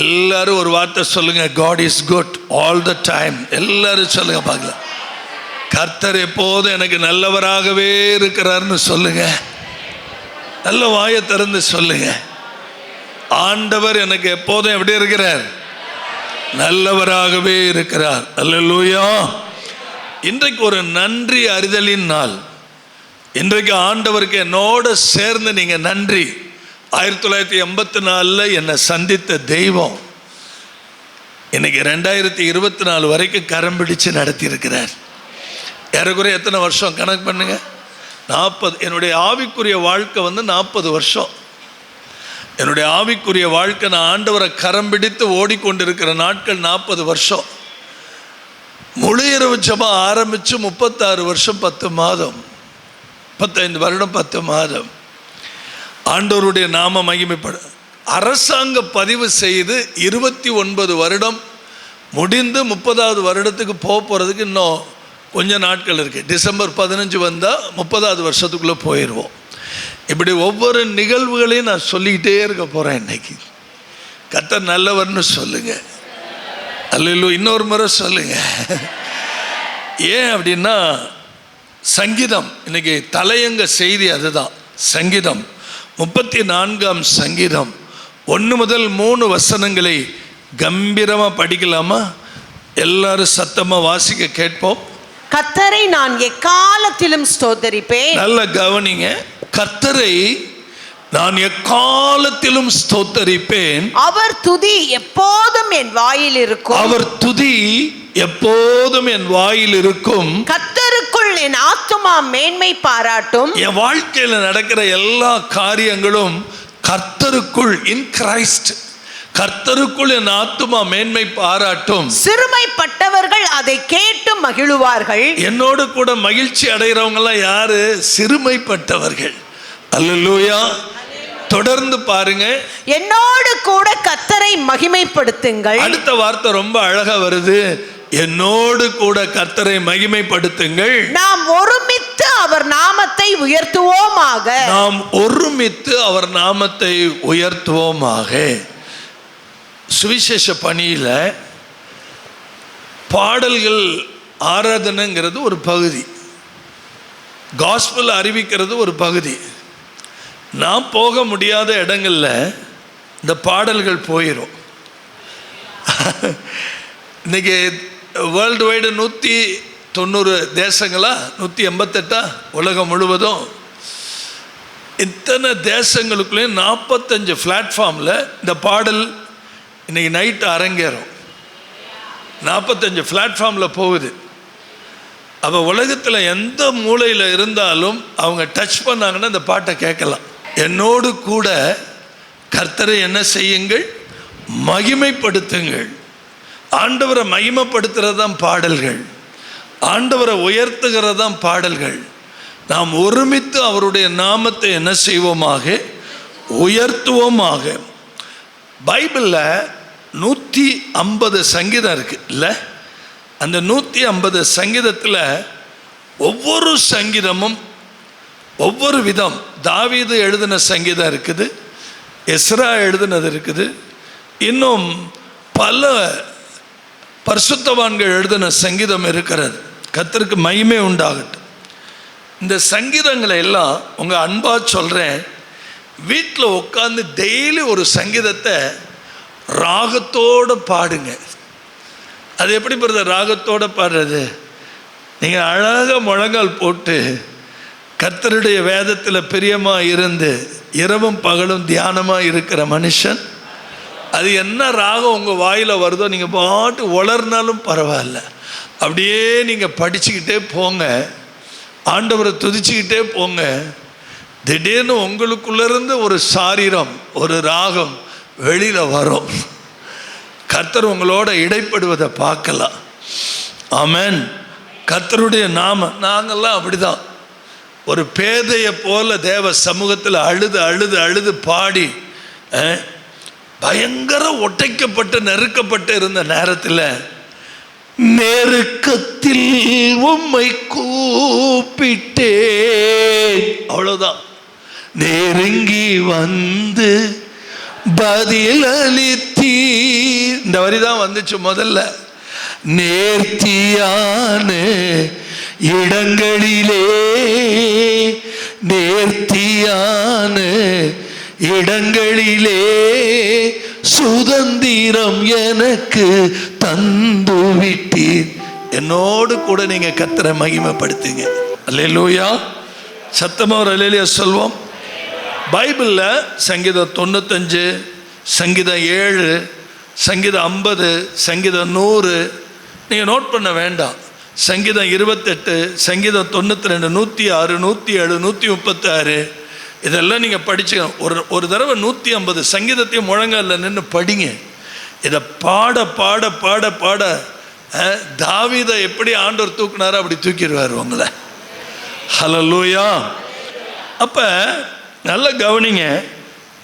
எல்லாரும் ஒரு வார்த்தை சொல்லுங்க, God is good all the time. எல்லாரும் சொல்லுங்க பார்க்கலாம். கர்த்தர் எப்போதும் எனக்கு நல்லவராகவே இருக்கிறார்னு சொல்லுங்க. நல்ல வாயை திறந்து சொல்லுங்க. ஆண்டவர் எனக்கு எப்போதும் எப்படி இருக்கிறார்? நல்லவராகவே இருக்கிறார். அல்லேலூயா. இன்றைக்கு ஒரு நன்றி அறிதலின் நாள். இன்றைக்கு ஆண்டவருக்கு என்னோட சேர்ந்து நீங்கள் நன்றி. 1984 என்னை சந்தித்த தெய்வம் இன்னைக்கு 2024 வரைக்கும் கரம் பிடிச்சு நடத்தி இருக்கிறார். ஏறக்குறைய எத்தனை வருஷம் கணக்கு பண்ணுங்க? 40. என்னுடைய ஆவிக்குரிய வாழ்க்கை 40 வருஷம். என்னுடைய ஆவிக்குரிய வாழ்க்கை நான் ஆண்டவரை கரம் பிடித்து ஓடிக்கொண்டிருக்கிற நாட்கள் 40 வருஷம். முழு இரவு ஜெபம் ஆரம்பித்து 36 வருஷம் 10 மாதம், 35 வருடம் 10 மாதம். ஆண்டவருடைய நாம மகிமைப்பட அரசாங்க பதிவு செய்து 29 வருடம் முடிந்து 30வது வருடத்துக்கு போகிறதுக்கு இன்னும் கொஞ்சம் நாட்கள் இருக்குது. டிசம்பர் 15 வந்தால் 30வது வருஷத்துக்குள்ளே போயிடுவோம். இப்படி ஒவ்வொரு நிகழ்வுகளையும் நான் சொல்லிக்கிட்டே இருக்க போகிறேன். இன்னைக்கு கர்த்தர் நல்லவர்னு சொல்லுங்க. அல்லேலூயா. இன்னொரு முறை சொல்லுங்க. ஏன் அப்படின்னா சங்கீதம் இன்னைக்கு தலையங்க செய்தி அதுதான். சங்கீதம் 34ஆம் சங்கீதம் 1 முதல் 3 வசனங்களை கம்பீரமாக படிக்கலாமா? எல்லாரும் சத்தமாக வாசிக்க கேட்போம். கர்த்தரை நான் எக்காலத்திலும் ஸ்தோத்தரிப்பேன். நல்ல கவனிங்க. கர்த்தரை நான் எக்காலத்திலும் ஸ்தோத்தரிப்பேன். அவர் துதி எப்போதும் என் வாயில் இருக்கும். அவர் துதி எப்போதும் என் வாயில் இருக்கும். கர்த்தருக்குள் என் ஆத்துமா மேன்மை பாராட்டும். என் வாழ்க்கையில் நடக்கிற எல்லா காரியங்களும் கர்த்தருக்குள், இன் கிரைஸ்ட், கர்த்தருக்குள் என் ஆத்துமா மேன்மை பாராட்டும். சிறுமைப்பட்டவர்கள் அதை கேட்டு மகிழுவார்கள். என்னோடு கூட மகிழ்ச்சி அடைகிறவங்க எல்லாம் யாரு? சிறுமைப்பட்டவர்கள். அல்லேலூயா. தொடர்ந்து பாருங்க. என்னோடு கூட கர்த்தரை மகிமைப்படுத்துங்கள். அடுத்த வார்த்தை ரொம்ப அழகா வருது. என்னோடு கூட கர்த்தரை மகிமைப்படுத்துங்கள். நாம் ஒருமித்து அவர் நாமத்தை உயர்த்துவோமாக. நாம் ஒருமித்து அவர் நாமத்தை உயர்த்துவோமாக. சுவிசேஷ பணியில் பாடல்கள் ஆராதனைங்கிறது ஒரு பகுதி, காஸ்பல் அறிவிக்கிறது ஒரு பகுதி. நான் போக முடியாத இடங்களில் இந்த பாடல்கள் போயிடும். இன்னைக்கு வேர்ல்டு வைடு 190 தேசங்களா, 188 உலகம் முழுவதும். இத்தனை தேசங்களுக்குள்ளேயும் 45 பிளாட்ஃபார்மில் இந்த பாடல் இன்னைக்கு நைட்டு அரங்கேறும். 45 பிளாட்ஃபார்மில் போகுது. அப்போ உலகத்தில் எந்த மூலையில் இருந்தாலும் அவங்க டச் பண்ணாங்கன்னா இந்த பாட்டை கேட்கலாம். என்னோடு கூட கர்த்தரை என்ன செய்யுங்கள்? மகிமைப்படுத்துங்கள். ஆண்டவரை மகிமைப்படுத்துகிறது தான் பாடல்கள். ஆண்டவரை உயர்த்துகிறது தான் பாடல்கள். நாம் ஒருமித்து அவருடைய நாமத்தை என்ன செய்வோமாக? உயர்த்துவோமாக. பைபிளில் 150 சங்கீதம் இருக்குது இல்லை? அந்த 150 சங்கீதத்தில் ஒவ்வொரு சங்கீதமும் ஒவ்வொரு விதம். தாவீது எழுதின சங்கீதம் இருக்குது, எஸ்ரா எழுதினது இருக்குது, இன்னும் பல பரிசுத்தவான்கள் எழுதின சங்கீதம் இருக்கிறது. கர்த்தருக்கு மகிமை உண்டாகட்டும். இந்த சங்கீதங்களை எல்லாம் உங்கள் அன்பாக சொல்கிறேன், வீட்டில் உட்காந்து டெய்லி ஒரு சங்கீதத்தை ராகத்தோடு பாடுங்க. அது எப்படி பிரதர் ராகத்தோடு பாடுறது? நீங்கள் அழகாக முழங்கால் போட்டு கர்த்தருடைய வேதத்தில் பிரியமாக இருந்து இரவும் பகலும் தியானமாக இருக்கிற மனுஷன், அது என்ன ராகம் உங்கள் வாயில் வருதோ நீங்கள் பாட்டு உளர்னாலும் பரவாயில்ல, அப்படியே நீங்கள் படிச்சுக்கிட்டே போங்க, ஆண்டவரை துதிச்சுக்கிட்டே போங்க. திடீர்னு உங்களுக்குள்ளேருந்து ஒரு சாரீரம், ஒரு ராகம் வெளியில் வரும். கர்த்தர் உங்களோட இடைப்படுவதை பார்க்கலாம். ஆமென். கர்த்தருடைய நாம. நாங்கள்லாம் அப்படிதான் ஒரு பேதையை போல தேவ சமூகத்தில் அழுது அழுது அழுது பாடி பயங்கர ஒட்டைக்கப்பட்டு நெருக்கப்பட்டு இருந்த நேரத்தில் நெருக்கத்தில் உம்மை கூப்பிட்டேன், அவ்வளோதான். நெருங்கி வந்து பதிலளித்தீர், நேர்த்தி, இந்த வரி தான் வந்துச்சு முதல்ல. நேர்த்தியான இடங்களிலே, நேர்த்தியான இடங்களிலே சுதந்திரம் எனக்கு தந்து விட்டீர். என்னோடு கூட நீங்க கர்த்தரை மகிமைப்படுத்துங்க. அல்லேலூயா. சத்தமா ஒரு அல்லேலூயா சொல்வோம். பைபிள்ல சங்கீதம் 95, சங்கீதம் 7, சங்கீதம் 50, சங்கீதம் 100 நீங்க நோட் பண்ண வேண்டாம். சங்கீதம் 28, சங்கீதம் 92, 106, 107, 136 இதெல்லாம் நீங்கள் படிச்சுக்கணும். ஒரு தடவை 150 சங்கீதத்தையும் முழங்கால நின்று படிங்க. இதை பாட பாட பாட பாட தாவீதை எப்படி ஆண்டவர் தூக்குனாரோ அப்படி தூக்கிடுவார் உங்களை. ஹல்லேலூயா. அப்போ நல்லா கவனிங்க.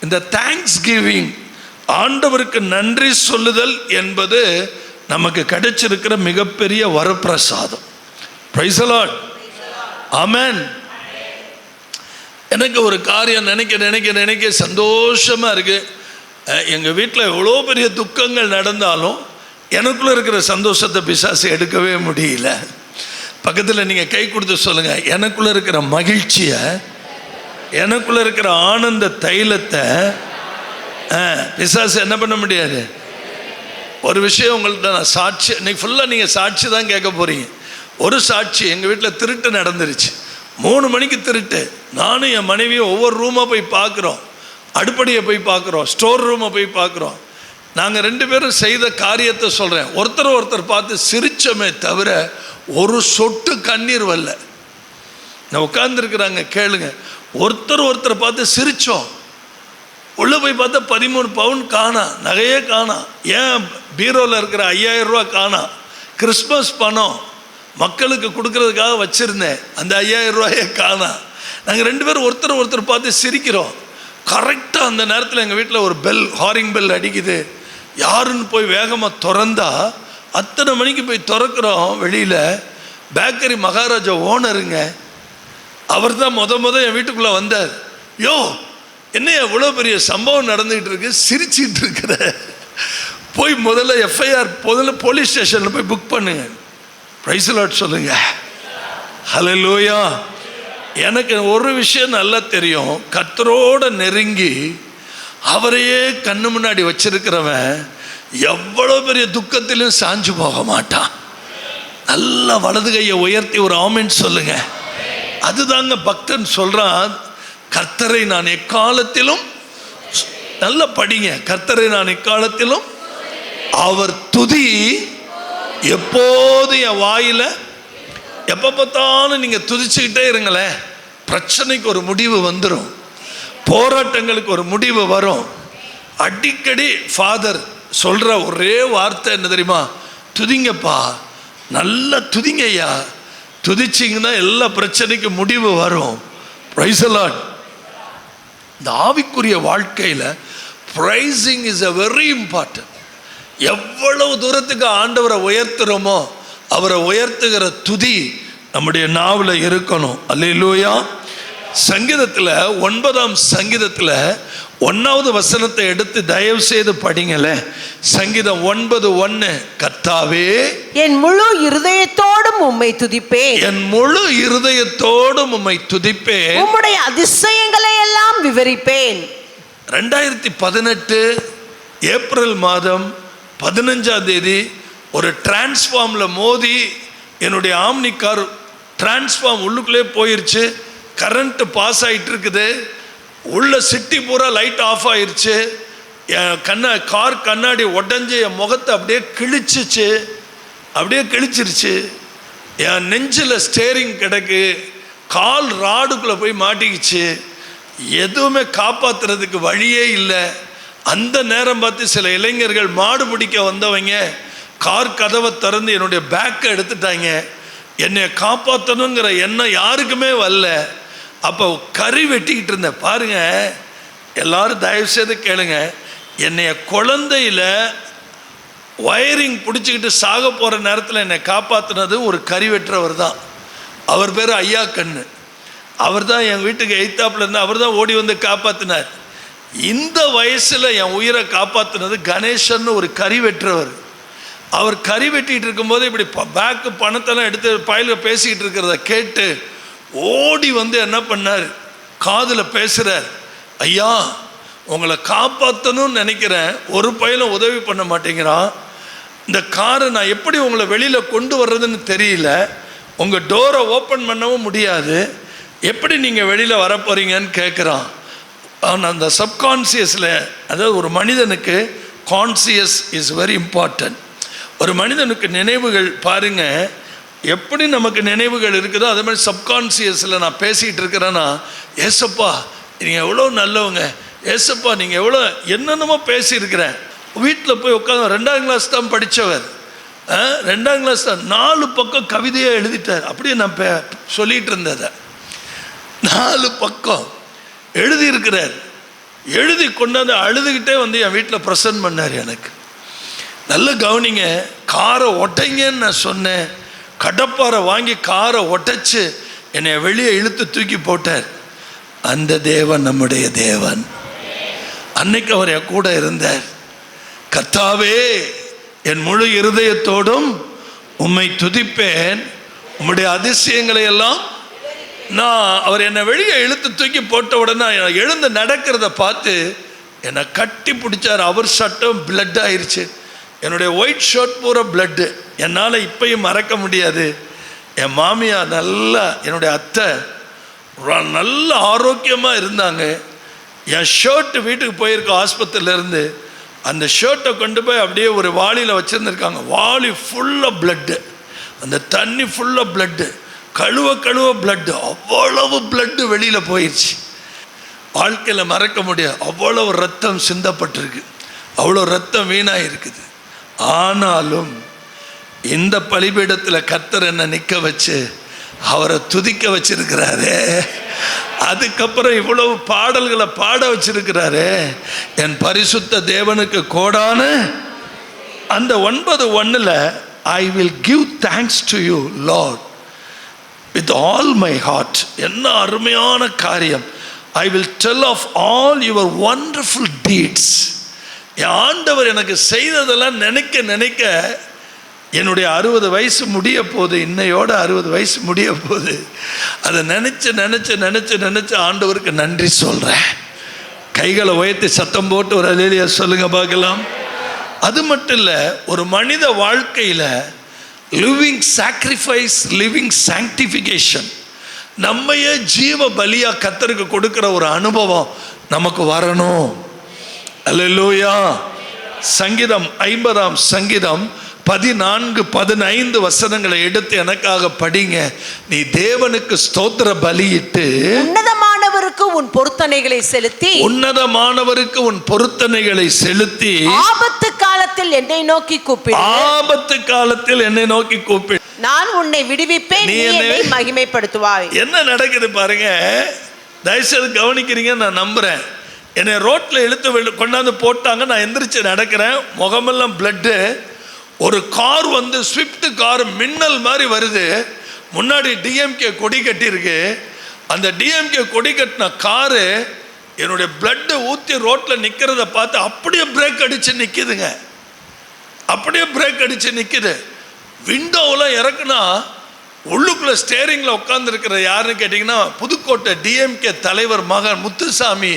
இந்த தேங்க்ஸ் கிவிங், ஆண்டவருக்கு நன்றி சொல்லுதல் என்பது நமக்கு கிடைச்சிருக்கிற மிகப்பெரிய வரப்பிரசாதம். Praise the Lord. ஆமென். எனக்கு ஒரு காரியம் நினைக்க சந்தோஷமா இருக்கு. எங்கள் வீட்டில் எவ்வளோ பெரிய துக்கங்கள் நடந்தாலும் எனக்குள்ள இருக்கிற சந்தோஷத்தை பிசாசு எடுக்கவே முடியல. பக்கத்தில் நீங்கள் கை கொடுத்து சொல்லுங்க, எனக்குள்ள இருக்கிற மகிழ்ச்சியை, எனக்குள்ள இருக்கிற ஆனந்த தைலத்தை பிசாசு என்ன பண்ண முடியாது. ஒரு விஷயம் உங்கள்கிட்ட நான் சாட்சி, இன்னைக்கு ஃபுல்லாக நீங்கள் சாட்சி தான் கேட்க போறீங்க. ஒரு சாட்சி, எங்கள் வீட்டில் திருட்டு நடந்துருச்சு. 3 மணிக்கு திருட்டு. நானும் என் மனைவியும் ஒவ்வொரு ரூமாக போய் பார்க்குறோம். அடுப்படியை போய் பார்க்குறோம், ஸ்டோர் ரூமை போய் பார்க்குறோம். நாங்கள் 2 பேரும் செய்த காரியத்தை சொல்கிறேன். ஒருத்தர் பார்த்து சிரிச்சோமே தவிர ஒரு சொட்டு கண்ணீர் வரல. நான் உட்கார்ந்துருக்குறாங்க, கேளுங்க. ஒருத்தர் பார்த்து சிரித்தோம். உள்ளே போய் பார்த்தா 13 பவுன் காணா, நகையே காணா. ஏன் பீரோவில் இருக்கிற 5000 ரூபா காணா. கிறிஸ்மஸ் பணம் மக்களுக்கு கொடுக்கறதுக்காக வச்சுருந்தேன், அந்த 5000 ரூபாயே காணா. நாங்கள் 2 பேரும் ஒருத்தர் பார்த்து சிரிக்கிறோம். கரெக்டாக அந்த நேரத்தில் எங்கள் வீட்டில் ஒரு பெல், ஹாரிங் பெல் அடிக்குது. யாருன்னு போய் வேகமாக திறந்தா, அத்தனை மணிக்கு போய் திறக்கிறோம். வெளியில் பேக்கரி மகாராஜா ஓனருங்க. அவர் தான் முத என் வீட்டுக்குள்ளே வந்தார். யோ, என்ன எவ்வளோ பெரிய சம்பவம் நடந்துகிட்டு இருக்கு, சிரிச்சிட்டு இருக்கிற, போய் முதல்ல எஃப்ஐஆர் போலீஸ் ஸ்டேஷனில் போய் புக் பண்ணுங்க. பிரைஸ் தி லார்ட் சொல்லுங்க. ஹல்லேலூயா. எனக்கு ஒரு விஷயம் நல்லா தெரியும். கர்த்தரோட நெருங்கி அவரையே கண்ணு முன்னாடி வச்சிருக்கிறவன் எவ்வளோ பெரிய துக்கத்திலும் சாஞ்சு போக மாட்டான். நல்ல வலது கையை உயர்த்தி ஒரு ஆமென் சொல்லுங்க. அதுதாங்க பக்தன் சொல்றான். கர்த்தரை நான் எக்காலத்திலும், நல்ல படிங்க, கர்த்தரை நான் எக்காலத்திலும், அவர் துதி எப்போது என் வாயில. எப்போ பார்த்தாலும் நீங்கள் துதிச்சுக்கிட்டே இருங்களேன், பிரச்சனைக்கு ஒரு முடிவு வந்துடும், போராட்டங்களுக்கு ஒரு முடிவு வரும். அடிக்கடி ஃபாதர் சொல்கிற ஒரே வார்த்தை என்ன தெரியுமா? துதிங்கப்பா, நல்லா துதிங்க ஐயா. துதிச்சிங்கன்னா எல்லா பிரச்சனைக்கும் முடிவு வரும். Price the Lord. இந்த ஆவிக்குரிய வாழ்க்கையில் pricing is a very important. எவ்வளவு தூரத்துக்கு ஆண்டவரை உயர்த்துறோமோ அவரை உயர்த்துகிற துதி நம்முடைய நாவில் இருக்கணும். அல்லேலூயா. சங்கீதத்தில் 9ஆம் சங்கீதத்தில் 1வது வசனத்தை எடுத்து தயவு செய்து படிங்களேன். சங்கீதம் 9:1, கர்த்தாவே என் முழு இருதயத்தோடும் உம்மை துதிப்பேன், என் முழு இருதயத்தோடும் உம்மை துதிப்பேன், உம்முடைய அதிசயங்களை எல்லாம் விவரிப்பேன். 2018 ஏப்ரல் மாதம் 15ஆம் தேதி ஒரு டிரான்ஸ்ஃபார்மில் மோதி என்னுடைய ஆம்னி கார் டிரான்ஸ்ஃபார்ம் உள்ளுக்குள்ளே போயிருச்சு. கரண்ட்டு பாஸ் ஆகிட்டு இருக்குது. உள்ள சிட்டி பூரா லைட் ஆஃப் ஆயிடுச்சு. என் கார் கண்ணாடி உடஞ்சி என் முகத்தை அப்படியே கிழிச்சிருச்சு. என் நெஞ்சில் ஸ்டேரிங் கிடக்கு, கால் ராடுக்குள்ளே போய் மாட்டிக்கிச்சு. எதுவுமே காப்பாற்றுறதுக்கு வழியே இல்லை. அந்த நேரம் பார்த்து சில இளைஞர்கள் மாடு பிடிக்க வந்தவங்க கார் கதவை திறந்து என்னுடைய பேக்கை எடுத்துட்டாங்க. என்னை காப்பாற்றணுங்கிற எண்ணம் யாருக்குமே வரல. அப்போ கறி வெட்டிக்கிட்டு இருந்தேன். பாருங்க, எல்லாரும் தயவு செய்து கேளுங்க. என்னைய குழந்தையில் வயரிங் பிடிச்சிக்கிட்டு சாக போகிற நேரத்தில் என்னை காப்பாற்றினது ஒரு கறி வெட்டுறவர் தான். அவர் பேர் ஐயா கண்ணு. அவர் தான் என் வீட்டுக்கு எய்த்தாப்பில் இருந்து அவர் தான் ஓடி வந்து காப்பாற்றினார். இந்த வயசில் என் உயிரை காப்பாற்றினது கணேசன், ஒரு கறி வெட்டுறவர். அவர் கறி வெட்டிகிட்டு இருக்கும்போது இப்படி பேக்கு பணத்தெல்லாம் எடுத்து பயில பேசிக்கிட்டு இருக்கிறத கேட்டு ஓடி வந்து என்ன பண்ணார், காதில் பேசுகிறார், ஐயா உங்களை காப்பாற்றணும்னு நினைக்கிறேன், ஒரு பையனும் உதவி பண்ண மாட்டேங்கிறான், இந்த காரை நான் எப்படி உங்களை வெளியில் கொண்டு வர்றதுன்னு தெரியல, உங்கள் டோரை ஓப்பன் பண்ணவும் முடியாது, எப்படி நீங்கள் வெளியில் வர போகிறீங்கன்னு கேட்குறான். அந்த சப்கான்சியஸில், அதாவது ஒரு மனிதனுக்கு கான்சியஸ் இஸ் வெரி இம்பார்ட்டன்ட். ஒரு மனிதனுக்கு நினைவுகள் பாருங்கள், எப்படி நமக்கு நினைவுகள் இருக்குதோ அதே மாதிரி சப்கான்சியஸில் நான் பேசிகிட்டு இருக்கிறேன்னா, ஏசப்பா நீங்கள் எவ்வளோ நல்லவங்க, ஏசப்பா நீங்கள் எவ்வளோ என்னென்னமோ பேசியிருக்கிறேன். வீட்டில் போய் உட்காந்து 2ஆம் கிளாஸ் தான் படித்தவர், 2ஆம் கிளாஸ் தான் 4 பக்கம் கவிதையாக எழுதிட்டார். அப்படியே நான் சொல்லிகிட்டு இருந்ததை 4 பக்கம் எழுதியிருக்கிறார். எழுதி கொண்டாந்து அழுதுகிட்டே வந்து என் வீட்டில் ப்ரெசன்ட் பண்ணார். எனக்கு நல்ல கவனிங்க, காரை ஒட்டைங்கன்னு நான் சொன்னேன், கடப்பாரை வாங்கி காரை ஒட்டைச்சு என்னை வெளியே இழுத்து தூக்கி போட்டார். அந்த தேவன் நம்முடைய தேவன். அன்னைக்கு அவர் என் கூட இருந்தார். கர்த்தாவே என் முழு இருதயத்தோடும் உம்மை துதிப்பேன், உம்முடைய அதிசயங்களை எல்லாம். நான் அவர் என்னை வெளியே இழுத்து தூக்கி போட்ட உடனே எழுந்து நடக்கிறத பார்த்து என்னை கட்டி பிடிச்சார். அவர் சட்டம் பிளட் ஆயிடுச்சு, என்னுடைய ஒயிட் ஷர்ட் பூரா பிளட்டு. என்னால் இப்பயும் மறக்க முடியாது. என் மாமியா நல்லா, என்னுடைய அத்தை நல்ல ஆரோக்கியமாக இருந்தாங்க. என் ஷர்ட்டு வீட்டுக்கு போயிருக்கோம் ஆஸ்பத்திரியிலேருந்து, அந்த ஷர்ட்டை கொண்டு போய் அப்படியே ஒரு வாளியில் வச்சுருந்துருக்காங்க. வாளி ஃபுல்லாக பிளட்டு, அந்த தண்ணி ஃபுல்லாக பிளட்டு, கழுவ கழுவ பிளட்டு, அவ்வளவு பிளட்டு வெளியில் போயிடுச்சு. வாழ்க்கையில் மறக்க முடியாது. அவ்வளவு ரத்தம் சிந்தப்பட்டிருக்கு, அவ்வளோ ரத்தம் வீணாக இருக்குது. ஆனாலும் இந்த பலிபீடத்தில் கர்த்தர் என்ன நிற்க வச்சு அவரை துதிக்க வச்சிருக்கிறாரு. அதுக்கப்புறம் இவ்வளவு பாடல்களை பாட வச்சிருக்கிறாரு. என் பரிசுத்த தேவனுக்கு கோடான அந்த 9:1 I will give thanks to you Lord with all my heart. என்ன அருமையான காரியம். I will tell of all your wonderful deeds. என் ஆண்டவர் எனக்கு செய்ததெல்லாம் நினைக்க நினைக்க என்னுடைய 60 வயசு முடிய போகுது, இன்னையோட 60 வயசு முடிய போகுது. அதை நினச்சி நினச்சி நினச்சி நினச்சி ஆண்டவருக்கு நன்றி சொல்கிறேன். கைகளை உயர்த்தி சத்தம் போட்டு ஒரு அல்லேலூயா சொல்லுங்க பார்க்கலாம். அது மட்டும் இல்லை, ஒரு மனித வாழ்க்கையில் லிவிங் சாக்ரிஃபைஸ், லிவிங் சாங்டிஃபிகேஷன், நம்மையே ஜீவ பலியாக கர்த்தருக்கு கொடுக்குற ஒரு அனுபவம் நமக்கு வரணும். அல்லேலூயா. சங்கீதம் 50ஆம் சங்கீதம் 14-15 வசனங்களை எடுத்து எனக்காக படிங்க. நீ தேவனுக்கு ஸ்தோத்திர பலியிட்டு உன்னதமானவருக்கு உன் பொருத்தனைகளை செலுத்தி, உன்னதமானவருக்கு உன் பொருத்தனைகளை செலுத்தி, ஆபத்து காலத்தில் என்னை நோக்கி கூப்பிடு, ஆபத்து காலத்தில் என்னை நோக்கி கூப்பிடு, நான் உன்னை விடுவிப்பேன், நீ என்னை மகிமைப்படுத்துவாய். என்ன நடக்குது பாருங்க, தயவுசெய்து கவனிக்கிறீங்க நான் நம்புறேன். என்னை ரோட்டில் இழுத்து கொண்டாந்து போட்டாங்க, நான் எந்திரிச்சு நடக்கிறேன், முகமெல்லாம் பிளட்டு. ஒரு கார் வந்து ஸ்விஃப்ட் கார் மின்னல் மாதிரி வருது, முன்னாடி டிஎம்கே கொடி கட்டியிருக்கு. அந்த டிஎம்கே கொடி கட்டின காரு என்னுடைய பிளட்டு ஊற்றி ரோட்டில் நிற்கிறத பார்த்து அப்படியே பிரேக் அடித்து நிற்கிதுங்க, அப்படியே பிரேக் அடித்து நிற்கிது. விண்டோவெலாம் இறக்குனா உள்ளுக்குள்ளே ஸ்டேரிங்கில் உட்காந்துருக்கிற யாருன்னு கேட்டிங்கன்னா, புதுக்கோட்டை டிஎம்கே தலைவர் மகன் முத்துசாமி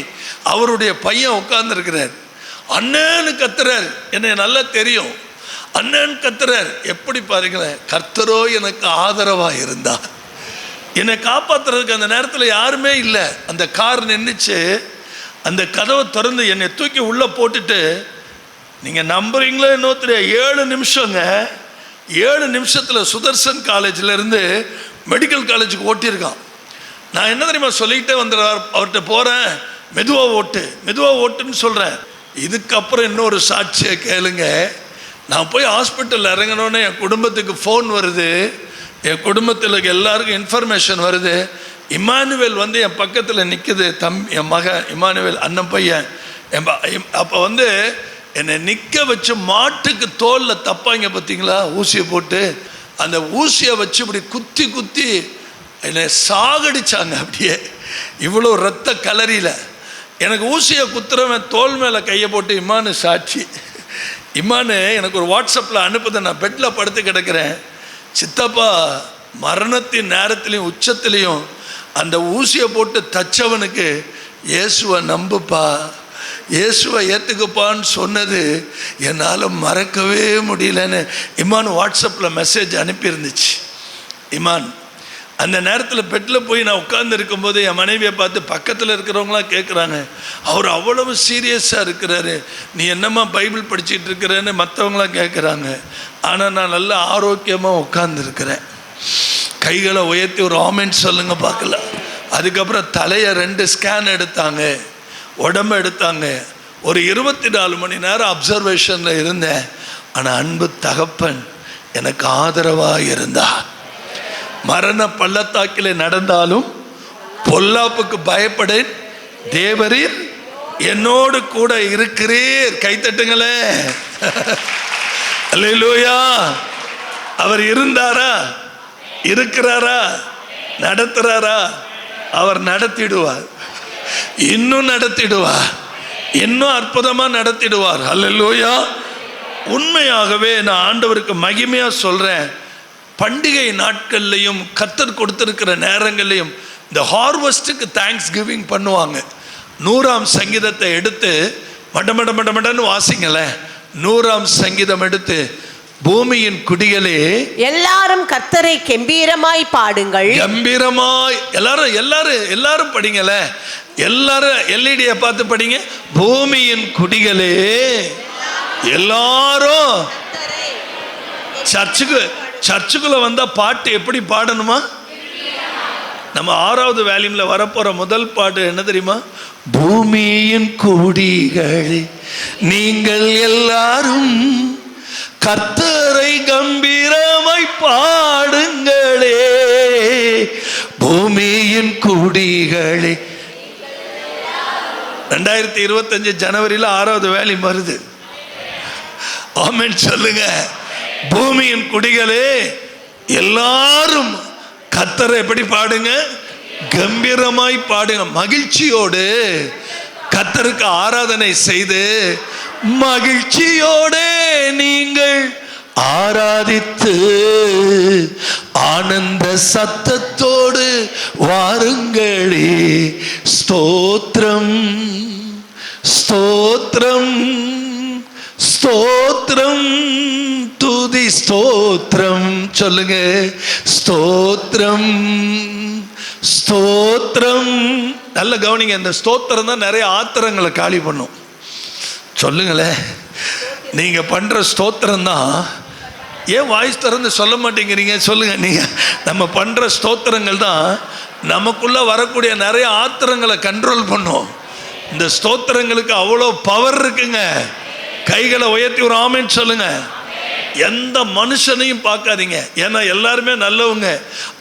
அவருடைய பையன் உட்காந்துருக்கிறார். அண்ணன்னு கத்துறார், என்னை நல்லா தெரியும், அண்ணன் கத்துறார். எப்படி பாருங்களேன், கர்த்தரோ எனக்கு ஆதரவாக இருந்தா, என்னை காப்பாற்றுறதுக்கு அந்த நேரத்தில் யாருமே இல்லை. அந்த கார் நின்றுச்சு, அந்த கதவை திறந்து என்னை தூக்கி உள்ளே போட்டுட்டு, நீங்கள் நம்புறீங்களோ இன்னும் தெரியாது, 7 நிமிஷங்க, 7 நிமிஷத்தில் சுதர்சன் காலேஜிலேருந்து மெடிக்கல் காலேஜுக்கு ஓட்டியிருக்கான். நான் என்ன தெரியுமா சொல்லிக்கிட்டே வந்துடுறார், அவர்கிட்ட போகிறேன், மெதுவாக ஓட்டு மெதுவாக ஓட்டுன்னு சொல்கிறேன். இதுக்கப்புறம் இன்னொரு சாட்சியை கேளுங்க. நான் போய் ஹாஸ்பிட்டலில் இறங்கினோன்னே என் குடும்பத்துக்கு ஃபோன் வருது, என் குடும்பத்தில் எல்லாருக்கும் இன்ஃபர்மேஷன் வருது. இமானுவேல் வந்து என் பக்கத்தில் நிற்குது, என் மகன் இமானுவேல், அண்ணன் பையன். அப்போ வந்து என்னை நிற்க வச்சு மாட்டுக்கு தோலில் தப்பாங்க பார்த்தீங்களா, ஊசியை போட்டு, அந்த ஊசியை வச்சு இப்படி குத்தி குத்தி என்னை சாகடிச்சாங்க. அப்படியே இவ்வளோ ரத்த கலரியில் எனக்கு ஊசியை குத்துறவன் தோல் மேலே கையை போட்டு இம்மானு சாட்சி. இம்மானு எனக்கு ஒரு வாட்ஸ்அப்பில் அனுப்புதை. நான் பெட்டில் படுத்து கிடக்கிறேன். சித்தப்பா மரணத்தின் நேரத்துலையும் உச்சத்துலேயும் அந்த ஊசியை போட்டு தச்சவனுக்கு இயேசுவை நம்புப்பா, இயேசுவை ஏற்றுக்குப்பான்னு சொன்னது என்னால் மறக்கவே முடியலன்னு இமான் வாட்ஸ்அப்பில் மெசேஜ் அனுப்பியிருந்துச்சு. இமான் அந்த நேரத்தில் பெட்டில் போய் நான் உட்கார்ந்து இருக்கும்போது என் மனைவியை பார்த்து பக்கத்தில் இருக்கிறவங்களாம் கேட்குறாங்க, அவர் அவ்வளவு சீரியஸாக இருக்கிறாரு, நீ என்னம்மா பைபிள் படிச்சுட்டு இருக்கிறேன்னு மற்றவங்களாம் கேட்குறாங்க. ஆனால் நான் நல்லா ஆரோக்கியமாக உட்கார்ந்துருக்கிறேன். கைகளை உயர்த்தி ஒரு ஆமென் சொல்லுங்க பார்க்கலாம். அதுக்கப்புறம் தலையை 2 ஸ்கேன் எடுத்தாங்க, உடம்பு எடுத்தாங்க. ஒரு 24 மணி நேரம் அப்சர்வேஷனில் இருந்தேன். ஆனால் அன்பு தகப்பன் எனக்கு ஆதரவாக இருந்தா. மரண பள்ளத்தாக்கிலே நடந்தாலும் பொல்லாப்புக்கு பயப்படேன், தேவரீர் என்னோடு கூட இருக்கிறீர். கைத்தட்டுங்களே. அல்லேலூயா. அவர் இருந்தாரா, இருக்கிறாரா, நடத்துறாரா? அவர் நடத்திடுவார், இன்னும் நடத்திடுவார், இன்னும் அற்புதமாக நடத்திடுவார். அல்லேலூயா. உண்மையாகவே நான் ஆண்டவருக்கு மகிமையாக சொல்கிறேன். பண்டிகை நாட்கள்லையும் கர்த்தர் கொடுத்திருக்கிற நேரங்கள்லையும் இந்த ஹார்வெஸ்ட்டுக்கு தேங்க்ஸ் கிவிங் பண்ணுவாங்க. 100ஆம் சங்கீதத்தை எடுத்து மடமடன்னு வாசிங்களேன். 100ஆம் சங்கீதம் எடுத்து, பூமியின் குடிகளே எல்லாரும் கர்த்தரை கம்பீரமாய் பாடுங்கள். கம்பீரமாய் எல்லாரும் படிங்கள. எல்லாரும் எல்இடியை பார்த்து படிங்க. பூமியின் குடிகளே எல்லாரும். சர்ச்சுக்குள்ள வந்தா பாட்டு எப்படி பாடணுமா? நம்ம 6வது வால்யூம்ல வரப்போற முதல் பாட்டு என்ன தெரியுமா? பூமியின் குடிகளே நீங்கள் எல்லாரும் கர்த்தரை கம்பீரமாய் பாடுங்களே. பூமியின் குடிகளே. 2025 ஜனவரியில் 6வது வால்யூம் வருது. ஆமென் சொல்லுங்க. பூமியின் குடிகளே எல்லாரும் கர்த்தரை எப்படி பாடுங்க? கம்பீரமாய் பாடுங்க. மகிழ்ச்சியோடு கர்த்தருக்கு ஆராதனை செய்து மகிழ்ச்சியோடு நீங்கள் ஆராதித்து ஆனந்த சத்தத்தோடு வாருங்களே. ஸ்தோத்திரம் ஸ்தோத்திரம் ஸ்தோத்திரம் துதி ஸ்தோத்திரம் சொல்லுங்க. ஸ்தோத்திரம் ஸ்தோத்திரம். நல்ல கவனிங்க. இந்த ஸ்தோத்திரம் தான் நிறைய ஆத்திரங்களை காலி பண்ணும். சொல்லுங்களேன். நீங்க பண்ற ஸ்தோத்திரம் தான். ஏன் வாய்ஸ் திறந்து சொல்ல மாட்டேங்கிறீங்க? சொல்லுங்க. நீங்க நம்ம பண்ற ஸ்தோத்திரங்கள் தான் நமக்குள்ள வரக்கூடிய நிறைய ஆத்திரங்களை கண்ட்ரோல் பண்ணும். இந்த ஸ்தோத்திரங்களுக்கு அவ்வளோ பவர் இருக்குங்க. கைகளை உயர்த்தி ஒரு ஆமென் சொல்லுங்க. எந்த மனுஷனையும் பார்க்காதீங்க, ஏன்னா எல்லாருமே நல்லவங்க.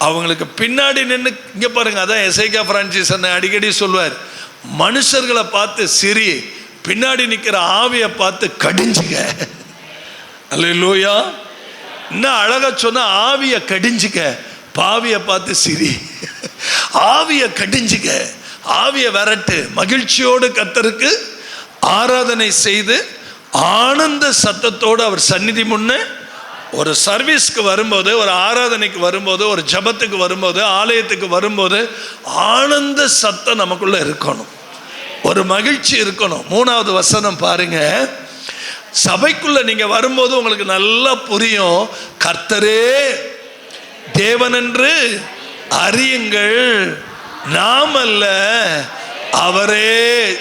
அவங்களுக்கு பின்னாடி நின்று இங்கே பாருங்க. அதான் எசேக்கியா பிரான்சிஸ் அடிக்கடி சொல்வார், மனுஷர்களை பார்த்து சிரி, பின்னாடி நிற்கிற ஆவியை பார்த்து கடிஞ்சுக்க. அல்லேலூயா. இன்னும் அழகா சொன்னா, ஆவியை கடிஞ்சுக்க, பாவியை பார்த்து சிரி. ஆவியை கடிஞ்சுக்க, ஆவியை விரட்டு. மகிழ்ச்சியோடு கர்த்தருக்கு ஆராதனை செய்து ஆனந்த சத்தத்தோடு அவர் சந்நிதி முன்னே ஒரு சர்வீஸ்க்கு வரும்போது, ஒரு ஆராதனைக்கு வரும்போது, ஒரு ஜபத்துக்கு வரும்போது, ஆலயத்துக்கு வரும்போது ஆனந்த சத்தம் நமக்குள்ள இருக்கணும், ஒரு மகிழ்ச்சி இருக்கணும். 3வது வசனம் பாருங்க. சபைக்குள்ள நீங்க வரும்போது உங்களுக்கு நல்லா புரியும். கர்த்தரே தேவன் என்று அறியுங்கள், நாம் அல்ல அவரே.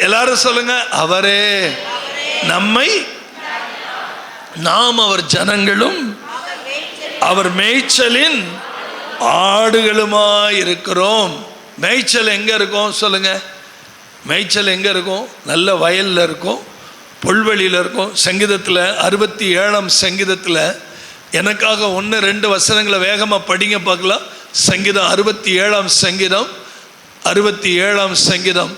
எல்லாரும் சொல்லுங்க. அவரே நம்மை, நாம் அவர் ஜனங்களும் அவர் மேய்ச்சலின் ஆடுகளுமாய் இருக்கிறோம். மேய்ச்சல் எங்க இருக்கும் சொல்லுங்க. மேய்ச்சல் எங்க இருக்கும்? நல்ல வயல்ல இருக்கும், புல்வெளியில் இருக்கும். சங்கீதத்தில் 67ஆம் சங்கீதத்தில் எனக்காக 1-2 வசனங்களை வேகமாக படிங்க பார்க்கலாம். சங்கீதம் 67ஆம் சங்கீதம் 67ஆம் சங்கீதம்.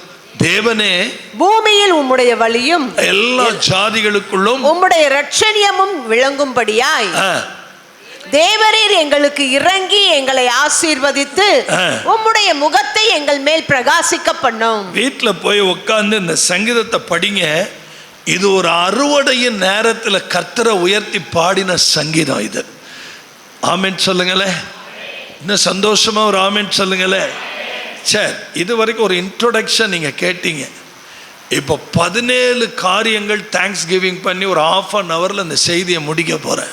தேவனே பூமியில் உம்முடைய வழியும் எல்லா ஜாதிகளுக்குள்ளும் உம்முடைய இரட்சணியமும் விளங்கும்படியாய் தேவரீர் எங்களுக்கு இறங்கி எங்களை ஆசீர்வதித்து உம்முடைய முகத்தை எங்கள் மேல் பிரகாசிக்க பண்ணும். வீட்டில் போய் உட்கார்ந்து இந்த சங்கீதத்தை படிங்க. இது ஒரு அறுவடையின் நேரத்தில் கர்த்தரை உயர்த்தி பாடின சங்கீதம் இது. ஆமென் சொல்லுங்களேன். இன்னும் சந்தோஷமா ஒரு ஆமென் சொல்லுங்களேன். சரி, இது வரைக்கும் ஒரு இன்ட்ரோடக்ஷன் நீங்கள் கேட்டீங்க. இப்போ 17 காரியங்கள் தேங்க்ஸ் கிவிங் பண்ணி ஒரு ½ இந்த செய்தியை முடிக்க போகிறேன்.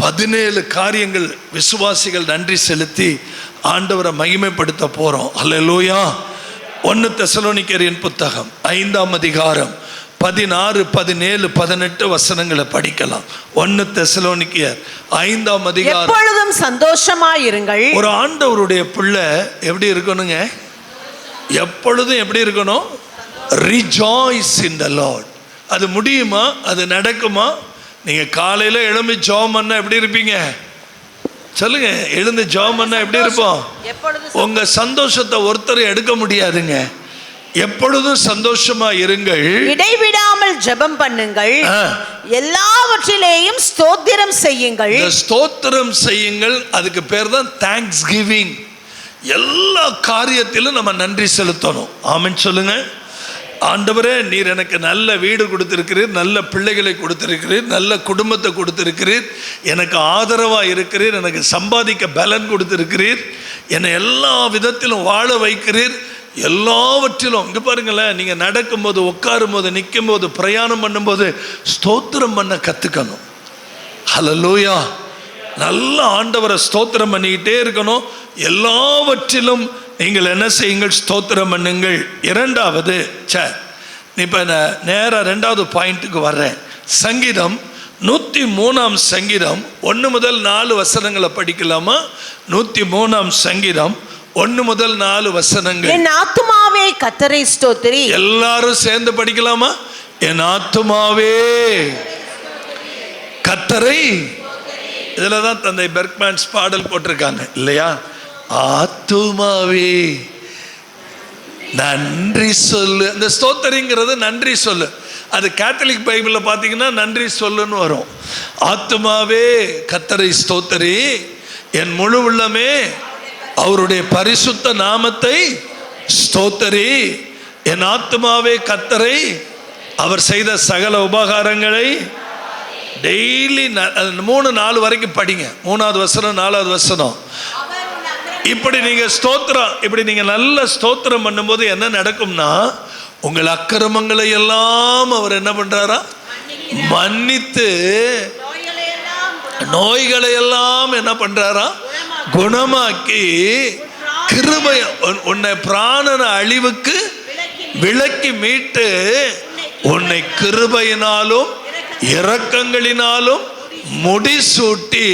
17 காரியங்கள் விசுவாசிகள் நன்றி செலுத்தி ஆண்டவரை மகிமைப்படுத்த போகிறோம். அல்லேலூயா. 1 தெசலோனிக்கேயரின் புத்தகம் 5ஆம் அதிகாரம் 16, 17, 18 வசனங்களை படிக்கலாம். 1 தெசலோனிக்கேயர் 5ஆம் அதிகாரம். எப்பொழுதும் சந்தோஷமாயிருங்கள். ஒரு ஆண்டவருடைய பிள்ளை எப்படி இருக்கணுங்க? எப்பொழுதும் எப்படி இருக்கணும்? ரிஜாய்ஸ் இன் த லார்ட். அது முடியுமா? அது நடக்குமா? நீங்க காலையில எழும்பி ஜெபம் பண்ணா எப்படி இருப்பீங்க? சொல்லுங்க. எழுந்து ஜெபம் பண்ணா எப்படி இருப்போம்? உங்க சந்தோஷத்தை ஒருத்தர் எடுக்க முடியாதுங்க. எப்பொழுதும் சந்தோஷமா இருங்கள், இடைவிடாமல் ஜெபம் பண்ணுங்கள், எல்லாவற்றிலேயும் ஸ்தோத்திரம் செய்யுங்கள். ஸ்தோத்திரம் செய்யுங்கள். அதுக்கு பேர் தான் தேங்க்ஸ் கிவிங். எல்லா காரியத்திலும் நம்ம நன்றி செலுத்தணும். ஆமென் சொல்லுங்க. ஆண்டவரே, நீர் எனக்கு நல்ல வீடு கொடுத்திருக்கிறீர், நல்ல பிள்ளைகளை கொடுத்திருக்கிறீர், நல்ல குடும்பத்தை கொடுத்திருக்கிறீர், எனக்கு ஆதரவாக இருக்கிறீர், எனக்கு சம்பாதிக்க பலன் கொடுத்திருக்கிறீர், என்னை எல்லா விதத்திலும் வாழ வைக்கிறீர். எல்லாவற்றிலும் இங்கே பாருங்களேன், நீங்கள் நடக்கும்போது, உட்காரும் போது, நிற்கும் போது, பிரயாணம் பண்ணும்போது ஸ்தோத்திரம் பண்ண கற்றுக்கணும். ஹல்லேலூயா. நல்ல ஆண்டவரை ஸ்தோத்திரம் பண்ணிக்கிட்டே இருக்கணும். எல்லாவற்றிலும் நீங்கள் என்ன செய்யுங்கள்? ஸ்தோத்திரம் பண்ணுங்கள். இரண்டாவது, இப்போ நான் நேராக 2வது பாயிண்ட்டுக்கு வர்றேன். சங்கீதம் 103ஆம் சங்கீதம் 1 முதல் 4 வசனங்களை படிக்கலாமா? 103ஆம் சங்கீதம் 1 முதல் 4 வசனங்கள். என் ஆத்துமாவே கர்த்தரை ஸ்தோத்திரி. எல்லாரும் சேர்ந்து படிக்கலாமா? என் ஆத்துமாவே கர்த்தரை. இதில் தான் தந்தை பெர்க்மேன்ஸ் பாடல் போட்டிருக்காங்க இல்லையா? ஆத்துமாவே நன்றி சொல்லு. அந்த ஸ்தோத்திரிங்கிறது நன்றி சொல்லு. அது கேத்தலிக் பைபிளில் பார்த்தீங்கன்னா நன்றி சொல்லுன்னு வரும். ஆத்துமாவே கர்த்தரை ஸ்தோத்திரி, என் முழு உள்ளமே அவருடைய பரிசுத்த நாமத்தை ஸ்தோத்திரி. என் ஆத்துமாவே கர்த்தரை, அவர் செய்த சகல உபகாரங்களை டெய்லி 3-4 வரைக்கும் படிங்க. 3வது வசனம், 4வது வசனம். இப்படி நீங்க ஸ்தோத்திரம், இப்படி நீங்க நல்ல ஸ்தோத்திரம் பண்ணும்போது என்ன நடக்கும்னா, உங்கள் அக்கிரமங்களை எல்லாம் அவர் என்ன பண்றாரா? மன்னித்து நோய்களை எல்லாம் என்ன பண்றாரா? குணமாக்கி கிருபை, உன்னை பிராணன அழிவுக்கு விலக்கி மீட்டு உன்னை கிருபையினாலும் இரக்கங்களினாலும் முடிசூட்டி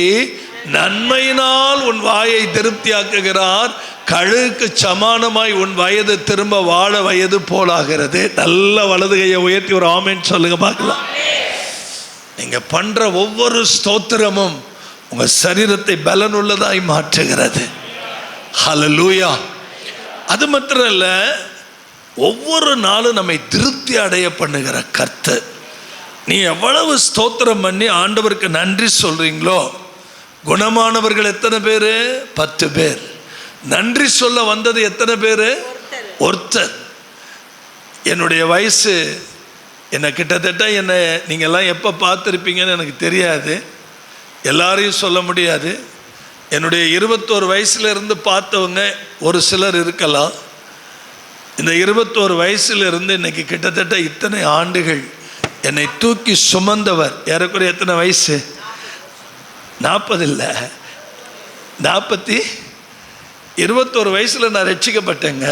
நன்மையினால் உன் வாயை திருப்தியாக்குகிறார். கழுகுக்கு சமானமாய் உன் வயது திரும்ப வாழ வயது போலாகிறது. நல்ல வலது கையை உயர்த்தி ஒரு ஆமென் சொல்லுங்க பார்க்கலாம். நீங்க பண்ற ஒவ்வொரு ஸ்தோத்திரமும் உங்க சரீரத்தை பலனுள்ளதாய் மாற்றுகிறது. ஹல்லேலூயா. அது மாத்திரம் இல்ல, ஒவ்வொரு நாளும் நம்மை திருப்தி அடைய பண்ணுகிற கர்த்தர். நீ எவ்வளவு ஸ்தோத்திரம் பண்ணி ஆண்டவருக்கு நன்றி சொல்றீங்களோ, குணமானவர்கள் எத்தனை பேர்? 10 பேர். நன்றி சொல்ல வந்தது எத்தனை பேர்? ஒருத்தர். என்னுடைய வயசு என்னை கிட்டத்தட்ட என்னை நீங்கள்லாம் எப்போ பார்த்துருப்பீங்கன்னு எனக்கு தெரியாது, எல்லாரையும் சொல்ல முடியாது. என்னுடைய 21 வயசுலேருந்து பார்த்தவங்க ஒரு சிலர் இருக்கலாம். இந்த 21 வயசுலேருந்து இன்னைக்கு கிட்டத்தட்ட இத்தனை ஆண்டுகள் என்னை தூக்கி சுமந்தவர் ஏறக்குறைய எத்தனை வயசு? 40 இல்லை, 21 வயசில் நான் ரட்சிக்கப்பட்டேங்க.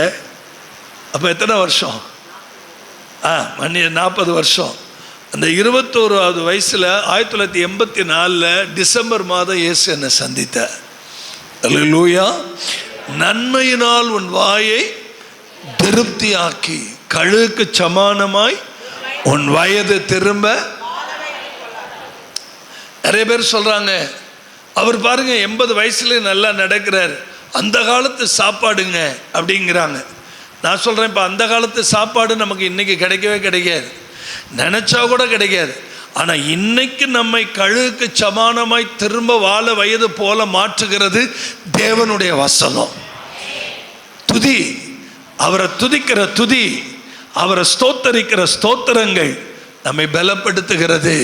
அப்போ எத்தனை வருஷம்? 40 வருஷம். அந்த 21வது வயசில் 1984 டிசம்பர் மாதம் இயேசு என்னை சந்தித்தார். அல்லேலூயா. நன்மையினால் உன் வாயை திருப்தியாக்கி கழுகுக்கு சமானமாய் உன் வயது திரும்ப. நிறைய பேர் சொல்றாங்க, அவர் பாருங்க 80 வயசுல நல்லா நடக்கிறார், அந்த காலத்து சாப்பாடுங்க அப்படிங்கிறாங்க. நான் சொல்றேன், இப்போ அந்த காலத்து சாப்பாடு நமக்கு இன்னைக்கு கிடைக்கவே கிடைக்காது, நினைச்சா கூட கிடைக்காது. ஆனா இன்னைக்கு நம்மை கழுகுக்கு சமானமாய் திரும்ப வாழ வயது போல மாற்றுகிறது தேவனுடைய வசனம். துதி, அவரை துதிக்கிற துதி, அவரை ஸ்தோத்தரிக்கிற ஸ்தோத்திரங்கள் நம்மை பலப்படுத்துகிறது.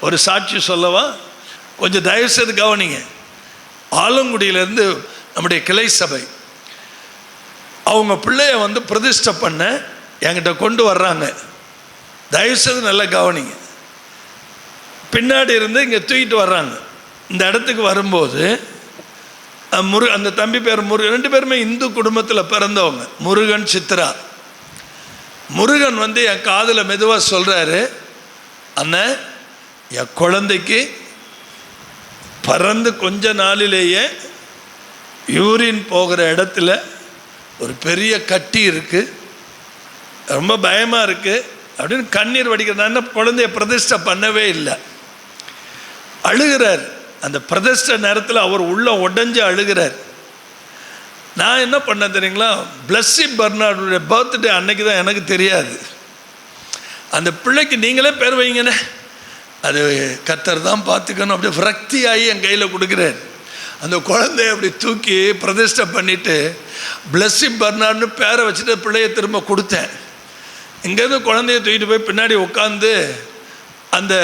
ஒரு சாட்சி சொல்லவா? கொஞ்சம் தயவு செய்து கவனிங்க. ஆலங்குடியிலேருந்து நம்முடைய கிளை சபை அவங்க பிள்ளைய பிரதிஷ்டை பண்ண என்கிட்ட கொண்டு வர்றாங்க. தயவுசெய்து நல்லா கவனிங்க. பின்னாடி இருந்து இங்கே தூக்கிட்டு வர்றாங்க. இந்த இடத்துக்கு வரும்போது அந்த தம்பி பேர் முருகன், 2 பேருமே இந்து குடும்பத்தில் பிறந்தவங்க, முருகன் சித்ரா. முருகன் என் காதில் மெதுவாக சொல்கிறாரு, அண்ணன் என் குழந்தைக்கு பிறந்து கொஞ்ச நாளிலேயே யூரின் போகிற இடத்துல ஒரு பெரிய கட்டி இருக்குது, ரொம்ப பயமாக இருக்குது அப்படின்னு கண்ணீர் வடிக்கிற. நான் குழந்தைய பிரதிஷ்டை பண்ணவே இல்லை, அழுகிறார். அந்த பிரதிஷ்டை நேரத்தில் அவர் உள்ள உடஞ்சி அழுகிறார். நான் என்ன பண்ண தெரியுங்களா? பிளஸ்ஸி பர்னார்டுடைய பர்த்டே அன்னைக்கு தான், எனக்கு தெரியாது. அந்த பிள்ளைக்கு நீங்களே பேர் வைங்கண்ணே, அது கர்த்தர் தான் பார்த்துக்கணும் அப்படி விரக்தியாகி என் கையில் கொடுக்குறார். அந்த குழந்தைய அப்படி தூக்கி பிரதிஷ்டை பண்ணிவிட்டு பிளஸ்ஸி பர்னார்டுன்னு பேரை வச்சுட்டு பிள்ளைய திரும்ப கொடுத்தேன். இங்கேருந்து குழந்தைய தூக்கிட்டு போய் பின்னாடி உட்காந்து அந்த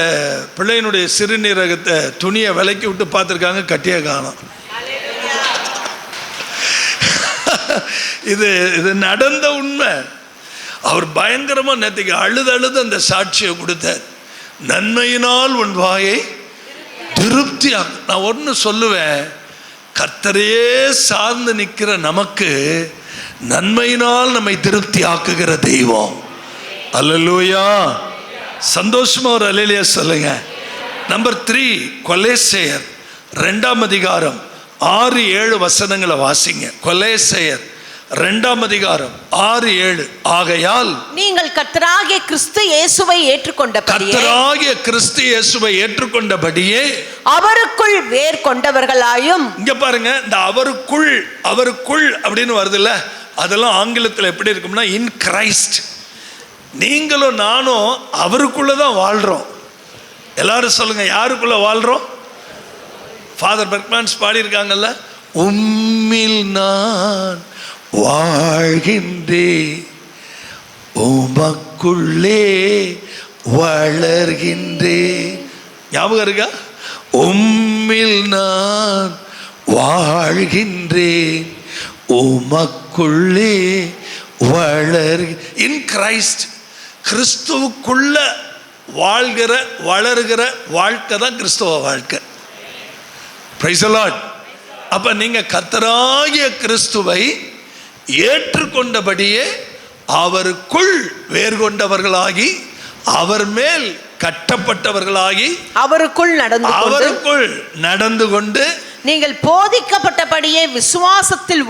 பிள்ளையினுடைய சிறுநீரகத்தை துணியை விலக்கி விட்டு பார்த்துருக்காங்க, கட்டியே காணோம். இது நடந்த உண்மை. அவர் பயங்கரமாக நேற்றுக்கு அழுது அந்த சாட்சியை கொடுத்தார். நன்மையினால் உன் வாயை திருப்தியாக. நான் ஒன்று சொல்லுவேன், கர்த்தரையே சார்ந்து நிற்கிற நமக்கு நன்மையினால் நம்மை திருப்தி ஆக்குகிற தெய்வம். அல்லேலூயா. சந்தோஷமா ஒரு அல்லேலூயா சொல்லுங்க. நம்பர் 3, கொலேசையர் 2ஆம் அதிகாரம் 6-7 வசனங்களை வாசிங்க. கொலேசையர் 2ஆம் அதிகாரம் 6-7. ஆகையால் நீங்கள் கர்த்தராகிய கிறிஸ்து இயேசுவை ஏற்றுக்கொண்டபடியே அவருக்குள் வேர் கொண்டவர்களாயும். இங்க பாருங்க, இந்த அவருக்குள் அப்படின்னு வருதுல்ல, அதெல்லாம் ஆங்கிலத்தில் எப்படி இருக்கும்னா இன் கிரைஸ்ட். நீங்களும் நானும் அவருக்குள்ள தான் வாழ்றோம். எல்லாரும் சொல்லுங்க, யாருக்குள்ள வாழ்றோம்? ஃபாதர் பெர்க்மன்ஸ் பாடியிருக்காங்கல்ல, உம்மில் நான் வாழ்கின்றேன், உமக்குள்ளே வளர்கின்றேன். ஞாபகம் இருக்கா? உம்மில் நான் வாழ்கின்றேன், உமக்குள்ளே இன் கிரைஸ்ட். கிறிஸ்துவுக்குள்ள வாழ்கிற வளர்கிற வாழ்க்கை தான் கிறிஸ்துவ வாழ்க்கை. Price the Lord. அப்ப நீங்க கர்த்தராகிய கிறிஸ்துவை ஏற்றுக்கொண்டபடியே அவருக்குள் வேர் கொண்டவர்களாகி, அவர் மேல் கட்டப்பட்டவர்களாகி, அவருக்குள் நடந்து கொண்டு நீங்கள் போதிக்கப்பட்டபடியே விசுவாசத்தில்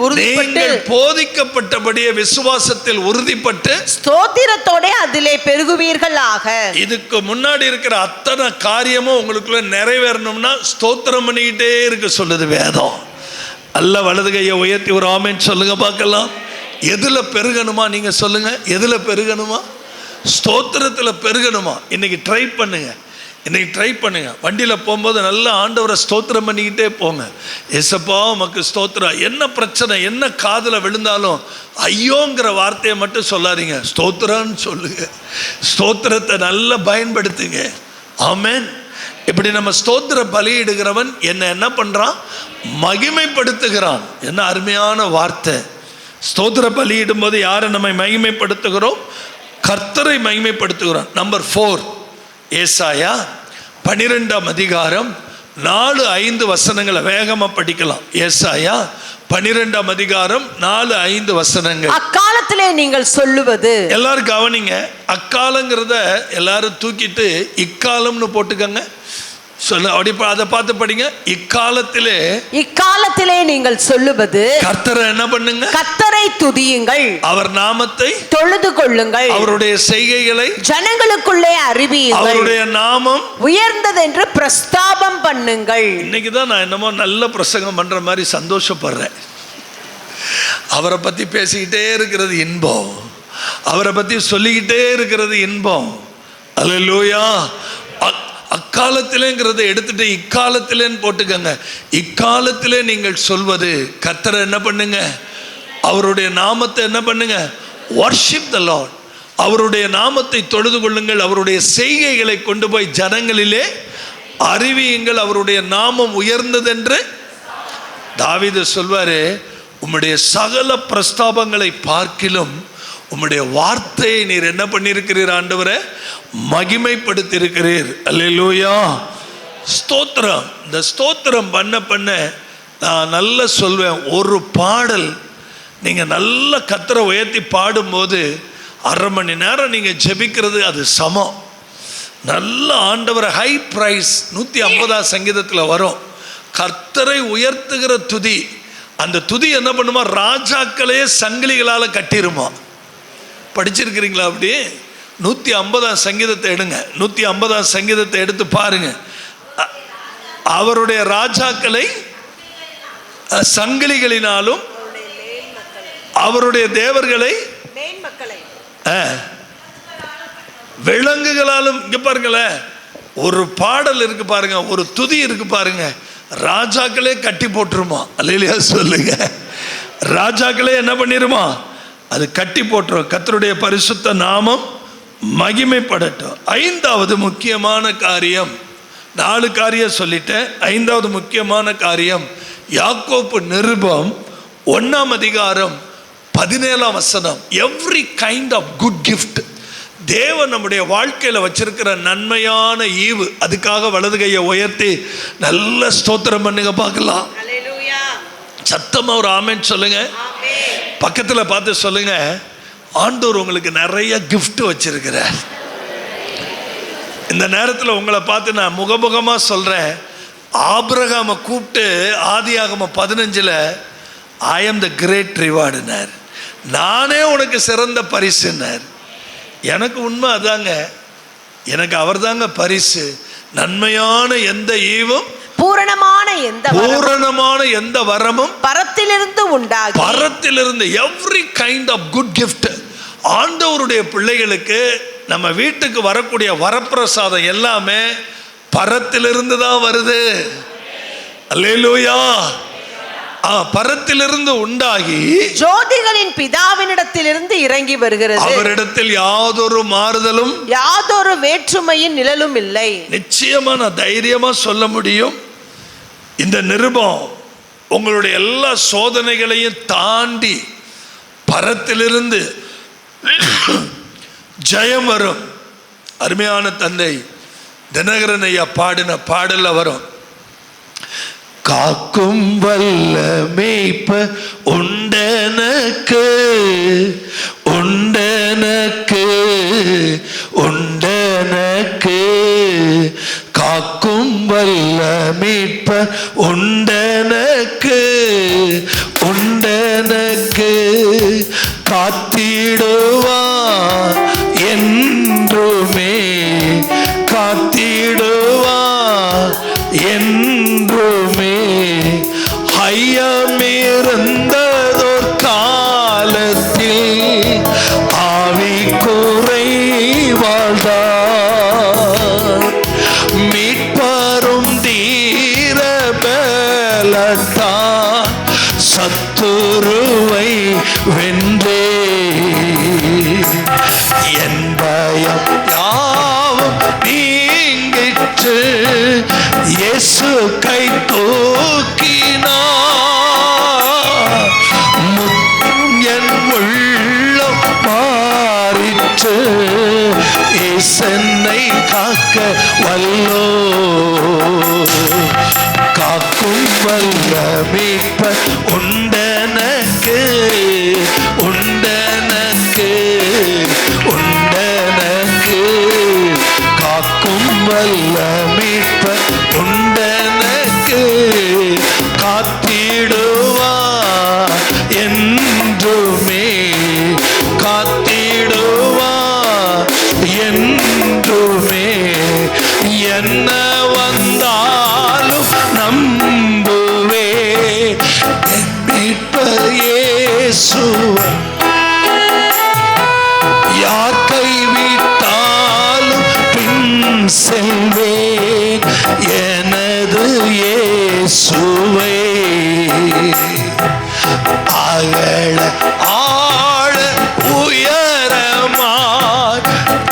உறுதிப்பட்டு ஸ்தோத்திரத்தோட அதிலே பெருகுவீர்களாக. இதுக்கு முன்னாடி இருக்கிற அத்தனை காரியமும் உங்களுக்குள்ள நிறைவேறணும்னா ஸ்தோத்திரம் பண்ணிக்கிட்டே இருக்க சொல்லுது வேதம். அல்ல வலது கையை உயர்த்தி ஒரு ஆமென் சொல்லுங்க பார்க்கலாம். எதுல பெருகணுமா? நீங்க சொல்லுங்க, எதுல பெருகணுமா? ஸ்தோத்திரத்தில் பெருகணுமா? இன்னைக்கு ட்ரை பண்ணுங்க. வண்டியில் போகும்போது நல்ல ஆண்டவரை ஸ்தோத்திரம் பண்ணிக்கிட்டே போங்க. ஏசப்பா உமக்கு ஸ்தோத்திரம். என்ன பிரச்சனை, என்ன காதில் விழுந்தாலும் ஐயோங்கிற வார்த்தையை மட்டும் சொல்லாதீங்க, ஸ்தோத்திரன்னு சொல்லுங்க. ஸ்தோத்திரத்தை நல்லா பயன்படுத்துங்க. ஆமென். இப்படி நம்ம ஸ்தோத்திர பலியிடுகிறவன் என்ன பண்றான்? மகிமைப்படுத்துகிறான். என்ன அருமையான வார்த்தை. ஸ்தோத்திர பலியிடும் போது யாரை நம்ம மகிமைப்படுத்துகிறோம்? கர்த்தரை மகிமைப்படுத்துகிறோம். நம்பர் 4, ஏசாயா 12ஆம் அதிகாரம் 4-5 வசனங்களை வேகமா படிக்கலாம். ஏசாயா 12ஆம் அதிகாரம் 4-5 வசனங்கள். அக்காலத்திலே நீங்கள் சொல்லுவது. எல்லாரும் கவனிங்க. அக்காலங்கிறத எல்லாரும் தூக்கிட்டு இக்காலம்னு போட்டுக்கங்க. சொல்ல அப்படி அதை பார்த்து படிங்க. இக்காலத்திலே நீங்கள் சொல்லுவது. கர்த்தரை என்ன பண்ணுங்க? கர்த்தரை துதியுங்கள், அவர் நாமத்தை தொழுது கொள்ளுங்கள், அவருடைய செய்கைகளை ஜனங்களுக்குள்ளே அறிவியுங்கள், அவருடைய நாமம் உயர்ந்தது என்று பிரஸ்தாபம் பண்ணுங்கள். இன்னைக்கு தான் நான் என்னமோ நல்ல பிரசங்கம் பண்ற மாதிரி சந்தோஷப்படுறேன். அவரை பத்தி பேசிக்கிட்டே இருக்கிறது இன்பம், அவரை பத்தி சொல்லிக்கிட்டே இருக்கிறது இன்பம். அல்லேலூயா. அக்காலத்திலேங்கிறத எடுத்துட்டு இக்காலத்திலேன்னு போட்டுக்கங்க. இக்காலத்திலே நீங்கள் சொல்வது, கர்த்தரை என்ன பண்ணுங்க, அவருடைய நாமத்தை என்ன பண்ணுங்க, வர்ஷிப் த லார்ட். அவருடைய நாமத்தை தொழுது கொள்ளுங்கள். அவருடைய செய்கைகளை கொண்டு போய் ஜனங்களிலே அறிவியுங்கள். அவருடைய நாமம் உயர்ந்ததென்று தாவீது சொல்வாரு, உம்முடைய சகல பிரஸ்தாபங்களை பார்க்கிலும் உம்முடைய வார்த்தையை நீர் என்ன பண்ணியிருக்கிறீர் ஆண்டவரே, மகிமைப்படுத்தி இருக்கிறீர். அல்லேலூயா, ஸ்தோத்திரம். இந்த ஸ்தோத்திரம் பண்ண நான் நல்லா சொல்வேன், ஒரு பாடல் நீங்கள் நல்ல கர்த்தரை உயர்த்தி பாடும்போது 1/2 மணி நேரம் நீங்கள் ஜெபிக்கிறது அது சமம். நல்ல ஆண்டவரை ஹை பிரைஸ் 150 சங்கீதத்தில் வரும், கர்த்தரை உயர்த்துகிற துதி. அந்த துதி என்ன பண்ணுமா, ராஜாக்களையே சங்கிலிகளால் கட்டிருமா. படிச்சிருக்கிறீங்களா? அப்படி 150 சங்கீதத்தை எடுங்க, 150 சங்கீதத்தை எடுத்து பாருங்க. அவருடைய ராஜாக்களை சங்கிலிகளினாலும் அவருடைய தேவர்களை விலங்குகளாலும். இங்க பாருங்களேன், ஒரு பாடல் இருக்கு பாருங்க, ஒரு துதி இருக்கு பாருங்க, ராஜாக்களே கட்டி போட்டுருமா. அல்லேலூயா சொல்லுங்க. ராஜாக்களே என்ன பண்ணிருமா, அது கட்டி போட்டுரும். கர்த்தருடைய பரிசுத்த நாமம் மகிமைப்படட்டும். 5வது முக்கியமான காரியம், 4 காரியம் சொல்லிட்டேன். 5வது முக்கியமான காரியம், யாக்கோப்பு நிருபம் 1ஆம் அதிகாரம் 17ஆம் வசனம். Every kind of good gift, தேவன் நம்முடைய வாழ்க்கையில் வச்சிருக்கிற நன்மையான ஈவு. அதுக்காக வலது கையை உயர்த்தி நல்ல ஸ்தோத்திரம் பண்ணுங்க பார்க்கலாம். சத்தமா ஒரு ஆமென் சொல்லுங்க. பக்கத்தில் பார்த்து சொல்லுங்க, ஆண்டவர் உங்களுக்கு நிறைய கிஃப்ட் வச்சிருக்கிறார். இந்த நேரத்தில் உங்களை பார்த்து நான் முகமுகமாக சொல்கிறேன், ஆபிரகாமை கூப்பிட்டு ஆதியாகமம் 15 ஐ ஆம் த கிரேட் ரிவார்டுனார், நானே உனக்கு சிறந்த பரிசுன்னார். எனக்கு உண்மை அதாங்க, எனக்கு அவர் தாங்க பரிசு. நன்மையான எந்த ஈவும் பூரணமான எந்த வரமும் பரத்திலிருந்து உண்டாகி, பரத்திலிருந்து every kind of good gift. ஆண்டவருடைய பிள்ளைகளுக்கு நம்ம வீட்டுக்கு வரக்கூடிய வரப்பிரசாதம் எல்லாமே பரத்திலிருந்து தான் வருது. அல்லேலூயா. பரத்திலிருந்து உண்டாகி ஜோதிகளின் பிதாவினிடத்திலிருந்து இறங்கி வருகிறது. அவரிடத்தில் யாதொரு மாறுதலும் யாதொரு வேற்றுமையின் நிழலும் இல்லை. நிச்சயமா நான் தைரியமா சொல்ல முடியும், இந்த நிருபம் உங்களுடைய எல்லா சோதனைகளையும் தாண்டி பரத்திலிருந்து ஜெயம் வரும். அருமையான தந்தை தினகரன் ஐயா பாடின பாடல்ல வரும், காக்கும் வல்ல மேய்ப்பர் உண்டனக்கு உண்டனக்கு உண்டனக்கு, காக்கும் வல்ல மீட்பர் உண்டனக்கு உண்டனக்கு, காத்திடுவார் என்றுமே காத்திடுவார் என்றுமே, ஐயமிருந்ததோர் காலத்தில் ஆவி குறைவாழ்ந்தார், மீட்பரும் தீர பலத்தான் சத்துருவை வென்றே, என் பயம் யாவும் நீங்கிற்று, இயேசு கை தூக்கினார், என் உள்ளம் மாறிற்று, இயேசன்னை காக்க வல்லோ, காக்கும் வல்ல மீட்பர் உண்டனக்கு உண்டனக்கு உண்டனக்கு, காக்கும் வல்ல மீட்பர் உண்டனக்கு, காத்திடுவார் என்றுமே காத்திடுவார் என்றுமே, என்ன வந்தாலும் நம்புவே என் மீட்பர் இயேசுவை, யார் கைவிட்டாலும் பின் செல்வேன் எனது இயேசுவை. அகல ஆழ உயரமாய்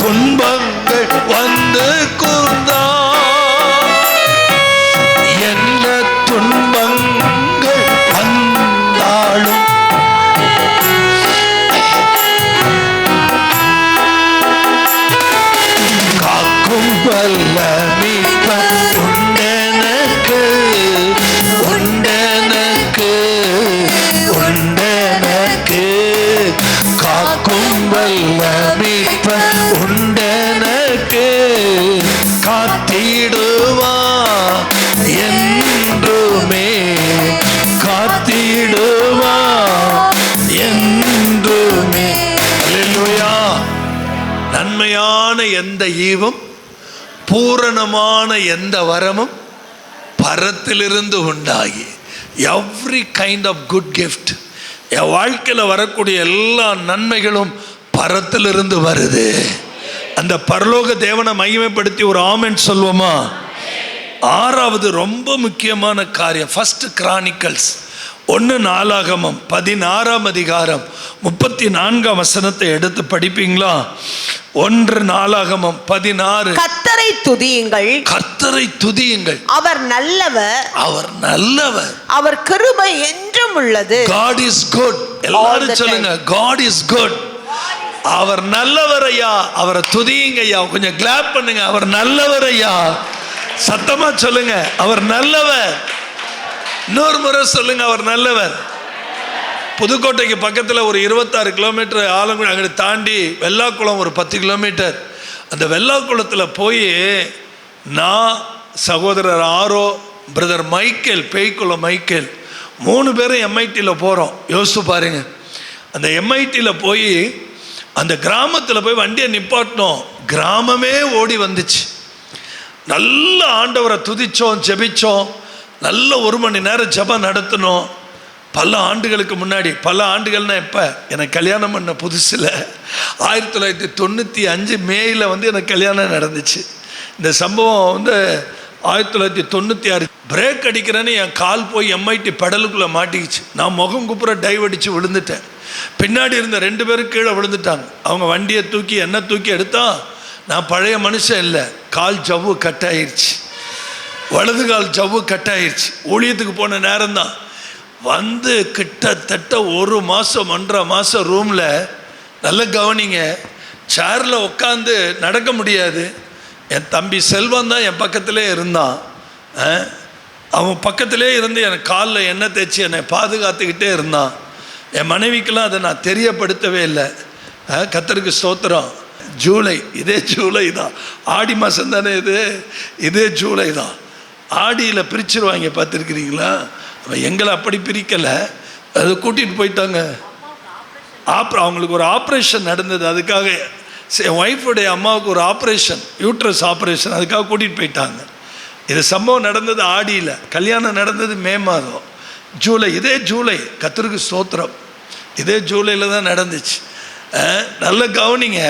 துன்பங்கள் வந்து கூர்ந்தார். என்ன துன்பங்கள் வந்தாலும் காக்கும் வல்ல மீட்பர் உண்டெனக்கு, உண்டெனக்கு, உண்டெனக்கு. காக்கும் வல்ல மீட்பர் உண்டெனக்கு. காத்திடுவா என்றுமே, காத்திடுவா என்றுமே. அல்லேலூயா. நன்மையான எந்த ஈவும் பூரணமான எந்த வரமும் பரத்திலிருந்து உண்டாகி, every kind of good gift, என் வாழ்க்கையில் வரக்கூடிய எல்லா நன்மைகளும் பரத்திலிருந்து வருது. அந்த பரலோக தேவனை மகிமைப்படுத்தி ஒரு ஆமென் சொல்வோமா? ஆறாவது ரொம்ப முக்கியமான காரியம், ஃபர்ஸ்ட் கிரானிக்கல்ஸ் 1 16 அதிகாரம் 34 எடுத்து படிப்பீங்களா? 1 16. கர்த்தரை துதியுங்கள், கர்த்தரை துதியுங்கள், அவர் நல்லவர், அவர் நல்லவர், அவர் கிருபை என்றும் உள்ளது. God is good. எல்லாரும் சொல்லுங்க, God is good. அவர் நல்லவர் ஐயா. அவரை துதியுங்க ஐயா. கொஞ்சம் கிளாப் பண்ணுங்க. அவர் நல்லவர் ஐயா. சத்தமா சொல்லுங்க, அவர் நல்லவர். இன்னொரு முறை சொல்லுங்க, அவர் நல்லவர். புதுக்கோட்டைக்கு பக்கத்தில் ஒரு 26 கிலோமீட்டர் ஆலங்குடி அங்கே தாண்டி வெள்ளாக்குளம் ஒரு 10 கிலோமீட்டர். அந்த வெள்ளாக்குளத்தில் போய் நான், சகோதரர் ஆரோ, பிரதர் மைக்கேல், பேய்க்குளம் மைக்கேல், 3 பேரும் எம்ஐடியில் போகிறோம். யோசிச்சு பாருங்க. அந்த எம்ஐடியில் போய் அந்த கிராமத்தில் போய் வண்டியை நிப்பாட்டினோம். கிராமமே ஓடி வந்துச்சு. நல்ல ஆண்டவரை துதிச்சோம், ஜெபிச்சோம். நல்ல 1 மணி நேரம் ஜெபம் நடத்தினோம். பல ஆண்டுகளுக்கு முன்னாடி, பல ஆண்டுகள்னா எப்போ, எனக்கு கல்யாணம் பண்ண புதுசில் 1995 மேயில் எனக்கு கல்யாணம் நடந்துச்சு. இந்த சம்பவம் 1996. பிரேக் அடிக்கிறேன்னு என் கால் போய் எம்ஐடி பெடலுக்குள்ளே மாட்டிக்கிச்சு. நான் முகம் குப்புற டைவ் அடித்து விழுந்துட்டேன். பின்னாடி இருந்த 2 பேரும் கீழே விழுந்துட்டாங்க. அவங்க வண்டியை தூக்கி என்ன தூக்கி எடுத்தா நான் பழைய மனுஷன் இல்லை. கால் ஜவ்வு கட்டாயிருச்சு, வலது கால் ஜவ்வு கட்டாயிருச்சு. ஊழியத்துக்கு போன நேரம்தான். வந்து கிட்டத்தட்ட 1 மாதம் 1.5 மாதம் ரூமில், நல்ல கவனிங்க, சேரில் உட்காந்து நடக்க முடியாது. என் தம்பி செல்வம் தான் என் பக்கத்திலே இருந்தான். அவன் பக்கத்திலே இருந்து எனக்கு காலில் எண்ணெய் தேய்ச்சி என்னை பாதுகாத்துக்கிட்டே இருந்தான். என் மனைவிக்கெல்லாம் அதை நான் தெரியப்படுத்தவே இல்லை. கர்த்தருக்கு ஸ்தோத்திரம். ஜூலை, இதே ஜூலை தான், ஆடி மாதம் தானே இது, இதே ஜூலை தான். ஆடியில் பிரிச்சிருவாங்க, பார்த்துருக்கிறீங்களா? எங்களை அப்படி பிரிக்கலை, அதை கூட்டிகிட்டு போயிட்டாங்க. அவங்களுக்கு ஒரு ஆப்ரேஷன் நடந்தது. அதுக்காக என் ஒய்ஃபுடைய அம்மாவுக்கு ஒரு ஆப்ரேஷன், யூட்ரஸ் ஆப்ரேஷன், அதுக்காக கூட்டிகிட்டு போயிட்டாங்க. இது சம்பவம் நடந்தது ஆடியில், கல்யாணம் நடந்தது மே மாதம். ஜூலை, இதே ஜூலை, கர்த்தருக்கு ஸ்தோத்திரம், இதே ஜூலையில் தான் நடந்துச்சு. நல்ல கவனிங்க.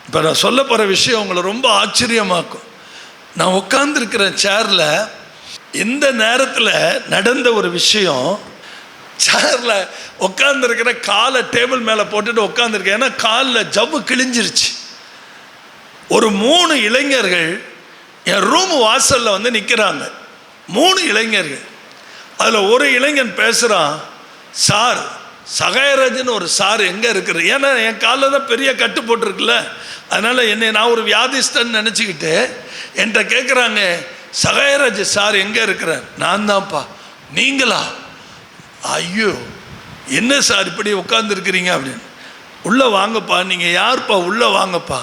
இப்போ நான் சொல்ல போகிற விஷயம் உங்களை ரொம்ப ஆச்சரியமாக்கும். நான் உட்காந்துருக்கிறேன் சேரில். இந்த நேரத்தில் நடந்த ஒரு விஷயம், சேரில் உட்காந்துருக்கிற காலை டேபிள் மேலே போட்டுட்டு உட்காந்துருக்கேன். ஏன்னா காலில் ஜவ்வு கிழிஞ்சிருச்சு. ஒரு 3 இளைஞர்கள் என் ரூம் வாசலில் நிற்கிறாங்க. 3 இளைஞர்கள். அதில் ஒரு இளைஞன் பேசுகிறான், சார் சகாயராஜன் ஒரு சார் எங்கே இருக்கிற? ஏன்னா என் காலில் தான் பெரிய கட்டு போட்டிருக்குல்ல, அதனால் நான் ஒரு வியாதிஸ்தன் நினச்சிக்கிட்டு என்கிட்ட கேட்குறாங்க, சகாயராஜ் சார் எங்கே இருக்கிறேன்? நான் தான்ப்பா. நீங்களா? ஐயோ, என்ன சார் இப்படி உட்காந்துருக்கிறீங்க அப்படின்னு. உள்ளே வாங்கப்பா. நீங்கள் யாருப்பா? உள்ளே வாங்கப்பா.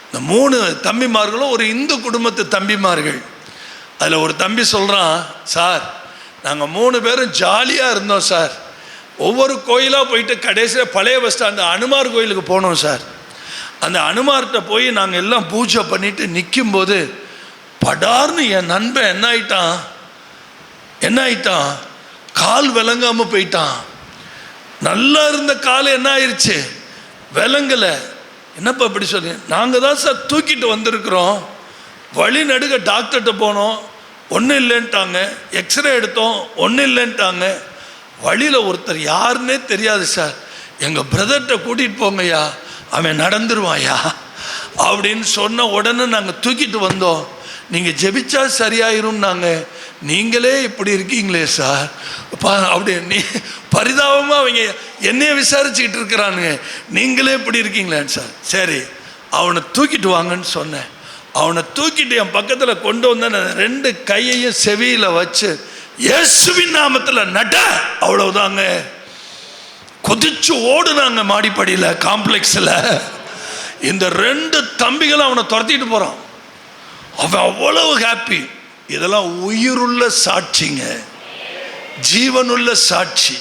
இந்த 3 தம்பிமார்களும் ஒரு இந்து குடும்பத்து தம்பிமார்கள். அதில் ஒரு தம்பி சொல்கிறான், சார் நாங்கள் 3 பேரும் ஜாலியாக இருந்தோம் சார். ஒவ்வொரு கோயிலாக போயிட்டு கடைசியில் பழைய பஸ் ஸ்டாண்டு அனுமார் கோயிலுக்கு போனோம் சார். அந்த அனுமார்கிட்ட போய் நாங்கள் எல்லாம் பூஜை பண்ணிட்டு நிற்கும்போது படார்னு என் நண்பன் என்ன ஆயிட்டான், கால் விளங்காமல் போயிட்டான். நல்லா இருந்த கால் என்ன ஆயிடுச்சு, விளங்கலை. என்னப்பா இப்படி சொல்லி? நாங்கள் தான் சார் தூக்கிட்டு வந்திருக்கிறோம். வழி நடுக டாக்டர்கிட்ட போனோம், ஒன்றும் இல்லைன்ட்டாங்க. எக்ஸ்ரே எடுத்தோம், ஒன்றும் இல்லைன்ட்டாங்க. வழியில் ஒருத்தர் யாருன்னே தெரியாது சார், எங்கள் பிரதர்கிட்ட கூட்டிகிட்டு போங்கய்யா, அவன் நடந்துருவாயா அப்படின்னு சொன்ன உடனே நாங்கள் தூக்கிட்டு வந்தோம். நீங்கள் ஜெபிச்சா சரியாயிரும்னாங்க. நீங்களே இப்படி இருக்கீங்களே சார் அப்படி நீ பரிதாபமாக அவங்க என்னையே விசாரிச்சுக்கிட்டு இருக்கிறானுங்க, நீங்களே இப்படி இருக்கீங்களேன்னு சார். சரி அவனை தூக்கிட்டு வாங்கன்னு சொன்னேன். அவனை தூக்கிட்டு என் பக்கத்தில் கொண்டு வந்தேன். 2 கையையும் செவியில் வச்சு இயேசுவின் நாமத்தில் நட, அவ்வளவுதாங்க. கொதிச்சு ஓடுனாங்க மாடிப்படியில், காம்ப்ளெக்ஸில். இந்த 2 தம்பிகளும் அவனை துரத்திட்டு போகிறான். அவன் அவ்வளவு ஹாப்பி. இதெல்லாம் உயிருள்ள சாட்சிங்க, ஜீவனுள்ள சாட்சி.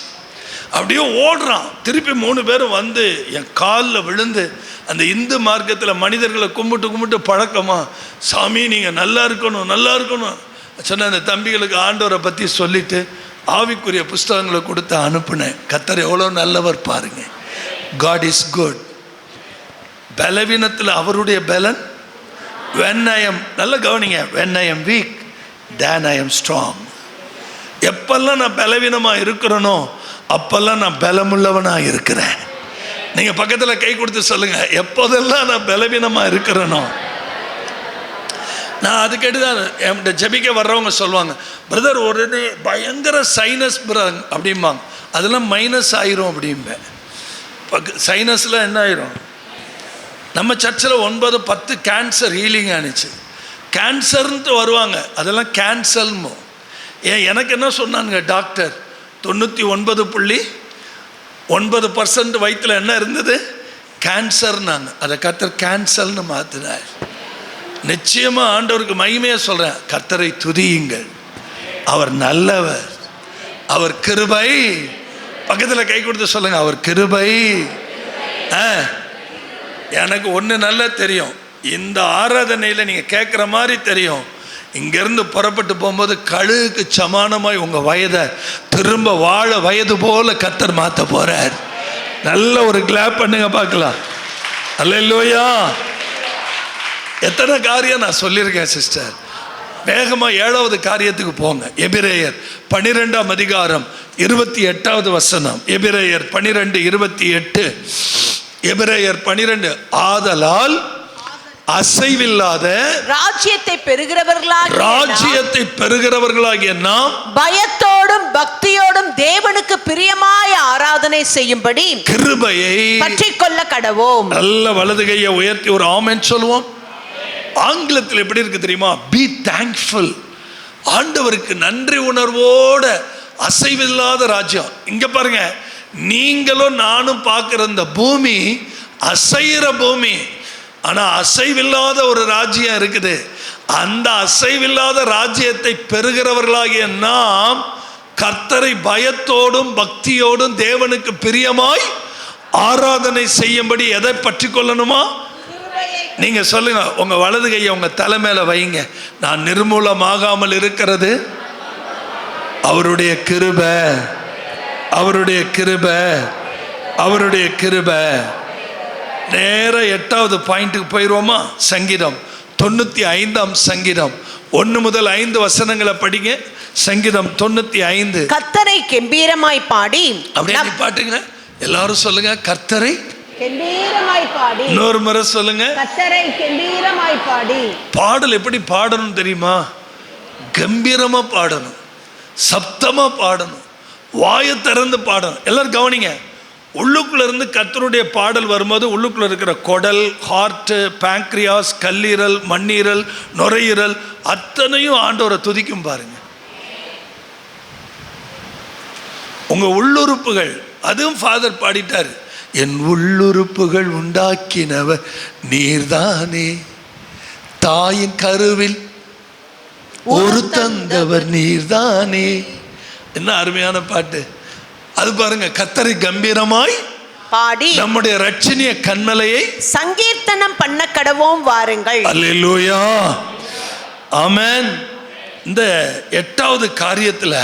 அப்படியே ஓடுறான். திருப்பி 3 பேரும் வந்து என் காலில் விழுந்து, அந்த இந்து மார்க்கத்தில் மனிதர்களை கும்பிட்டு பழக்கமா, சாமி நீங்கள் நல்லா இருக்கணும் நல்லா இருக்கணும் சொன்ன அந்த தம்பிகளுக்கு ஆண்டவரை பற்றி சொல்லிட்டு ஆவிக்குரிய புஸ்தகங்களை கொடுத்து அனுப்புனேன். கர்த்தர் எவ்வளோ நல்லவர் பாருங்க. God is good. பலவீனத்தில் அவருடைய பலன். when I am, நல்ல கவனிங்க, when I am weak then I am strong. எப்பெல்லாம் நான் பலவீனமாக இருக்கிறேனோ அப்பெல்லாம் நான் பலமுள்ளவனாக இருக்கிறேன். நீங்கள் பக்கத்தில் கை கொடுத்து சொல்லுங்க, எப்போதெல்லாம் நான் பலவீனமாக இருக்கிறேனோ. நான் அது கேட்டுதான் என்கிட்ட ஜெபிக்க வர்றவங்க சொல்லுவாங்க, பிரதர் உடனே பயங்கர சைனஸ் அப்படிம்பாங்க. அதெல்லாம் மைனஸ் ஆயிரும் அப்படிம்பேன். சைனஸில் என்ன ஆயிரும்? நம்ம சர்ச்சில் 9-10 கேன்சர் ஹீலிங் ஆனிச்சு. கேன்சர்ன்ட்டு வருவாங்க, அதெல்லாம் கேன்சல்மோ. எனக்கு என்ன சொன்னானுங்க டாக்டர், 99.9% வயிற்றில் என்ன இருந்தது? கேன்சர்னாங்க. அதை கர்த்தர் கேன்சல்னு மாற்றினார். நிச்சயமாக ஆண்டவருக்கு மகிமையாக சொல்கிறேன், கர்த்தரை துதியுங்கள், அவர் நல்லவர், அவர் கிருபை. பக்கத்தில் கை கொடுத்து சொல்லுங்க, அவர் கிருபை. எனக்கு ஒன்று நல்லா தெரியும், இந்த ஆராதனையில் நீங்கள் கேட்குற மாதிரி தெரியும், இங்கேருந்து புறப்பட்டு போகும்போது கழுகுக்கு சமானமாய் உங்கள் வயதை திரும்ப வாழ வயது போல கர்த்தர் மாற்ற போகிறார். நல்ல ஒரு கிளாப் பண்ணுங்க பார்க்கலாம். அல்லேலூயா. எத்தனை காரியம் நான் சொல்லியிருக்கேன் சிஸ்டர். வேகமாக 7வது காரியத்துக்கு போங்க. எபிரேயர் 12ஆம் அதிகாரம் 28வது வசனம். எபிரேயர் 12:28. எபிரேயர் 12. ஆதலால் அசைவில்லாத ராஜ்யத்தை பெறுகிறவர்களாகிய நாம் பயத்தோடும் பக்தியோடும் தேவனுக்கு பிரியமாய் ஆராதனை செய்யும்படி கிருபையை பற்றிக்கொள்ள கடவோம். நல்ல வலது கையை உயர்த்தி ஒரு ஆமென் சொல்லுவோம். ஆங்கிலத்தில் எப்படி இருக்கு தெரியுமா? Be thankful. ஆண்டவருக்கு நன்றி உணர்வோட அசைவில்லாத ராஜ்யம். இங்க பாருங்க, நீங்களும் நானும் பார்க்கிற இந்த பூமி அசைகிற பூமி, ஆனா அசைவில்லாத ஒரு ராஜ்யம் இருக்குது. அந்த அசைவில்லாத ராஜ்யத்தை பெறுகிறவர்களாகிய நாம் கர்த்தரை பயத்தோடும் பக்தியோடும் தேவனுக்கு பிரியமாய் ஆராதனை செய்யும்படி எதை பற்றி கொள்ளணுமா? நீங்க சொல்லுங்க, உங்க வலது கையை உங்க தலை மேல வைங்க. நான் நிர்மூலமாகாமல் இருக்கிறது அவருடைய கிருபை, அவருடைய கிருபை, அவருடைய கிருபை. நேர 8வது பாயிண்ட்டுக்கு போயிடுவோமா? சங்கீதம் 95ஆம் சங்கீதம் 1 முதல் 5 வசனங்களை படிங்க. சங்கீதம் 95. கர்த்தரை கெம்பீரமாய் பாடி. அப்படியே பாட்டுங்க எல்லாரும் சொல்லுங்க, கர்த்தரை கெம்பீரமாய் பாடி. இன்னொரு முறை சொல்லுங்க, கர்த்தரை கெம்பீரமாய் பாடி. பாடல் எப்படி பாடணும் தெரியுமா? கம்பீரமா பாடணும், சப்தமா பாடணும், வாயை திறந்து பாடணும். எல்லாரும் கவனிங்க. உள்ளுக்குள்ள இருந்து கர்த்தருடைய பாடல் வரும்போது உள்ளுக்குள்ள இருக்கிற குடல், ஹார்ட், பேங்க்ரியாஸ், கல்லீரல், மண்ணீரல், நுரையீரல் அத்தனையும் ஆண்டவரை துதிக்கும் பாருங்க. உங்க உள்ளுறுப்புகள், அதுவும் ஃபாதர் பாடிட்டார், என் உள்ளுறுப்புகள் உண்டாக்கினவர் நீர்தானே, தாயின் கருவில் ஒரு தந்தவர் நீர்தானே. என்ன அருமையான பாட்டு அது பாருங்க. கர்த்தரை கம்பீரமாய் பாடி நம்முடைய ரட்சணிய கன்மலையை சங்கீர்த்தனம் பண்ண கடவோம் வாருங்கள். அல்லேலூயா, ஆமென். இந்த 8வது காரியத்துல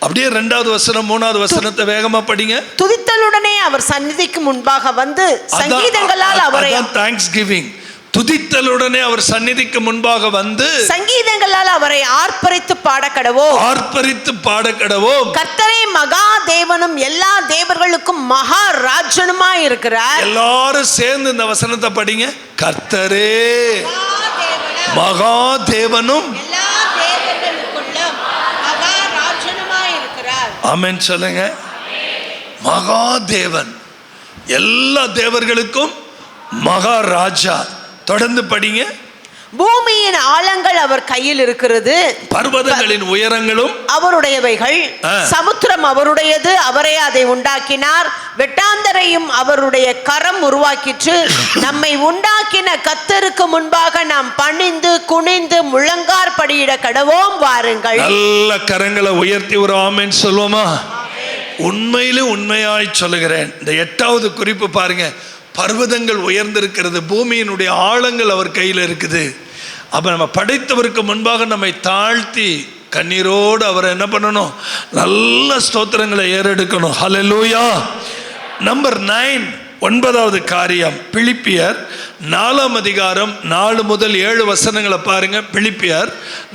அப்படியே 2வது வசனம் 3வது வசனத்தை வேகமா படிங்க. துதித்தலுடனே அவர் சந்நிதிக்கு முன்பாக வந்து சங்கீதங்களால் அவரை தேங்க்ஸ் கிவிங். துதித்தலுடனே அவர் சந்நிதிக்கு முன்பாக வந்து சங்கீதங்களால் அவரை ஆர்ப்பரித்து பாடக்கடவோம். கர்த்தரே மகா தேவனும் எல்லா தேவர்களுக்கும் மகா ராஜனுமாய் இருக்கிறார். எல்லாரும் சேர்ந்து இந்த வசனத்தை படிங்க. கர்த்தரே மகா தேவனும் எல்லா தேவர்களுக்குள்ளும் மகா ராஜனுமாய் இருக்கிறார். ஆமென் சொல்லுங்க. மகா தேவன், எல்லா தேவர்களுக்கும் மகாராஜா. தொடர்ந்து படிங்க. பூமியின் ஆழங்கள் அவர் கையில் இருக்கிறது, பர்வதங்களின் உயரங்களும் அவருடையவைகள். சமுத்திரம் அவருடையது, அவரே அதை உண்டாக்கினார். வெட்டாந்தரையும் அவருடைய கரம் உருவாக்கிற்று. நம்மை உண்டாக்கின கர்த்தருக்கு முன்பாக நாம் பணிந்து குனிந்து முழங்கார் படியிட கடவோம் வாருங்கள். நல்ல கரங்களை உயர்த்தி ஒரு ஆமென் சொல்லுவோமா? உண்மையிலும் உண்மையாய் சொல்லுகிறேன். இந்த 8வது குறிப்பு பாருங்க. பர்வதங்கள் உயர்ந்திருக்கிறது, பூமியினுடைய ஆழங்கள் அவர் கையில் இருக்குது. அப்ப நம்ம படைத்தவருக்கு முன்பாக நம்மை தாழ்த்தி கண்ணீரோடு அவரை என்ன பண்ணணும்? நல்ல ஸ்தோத்திரங்களை ஏறெடுக்கணும். ஹல்லேலூயா. நம்பர் 9, 9வது காரியம், பிலிப்பியர் 4ஆம் அதிகாரம் 4 முதல் 7 வசனங்களை பாருங்க. பிலிப்பியர்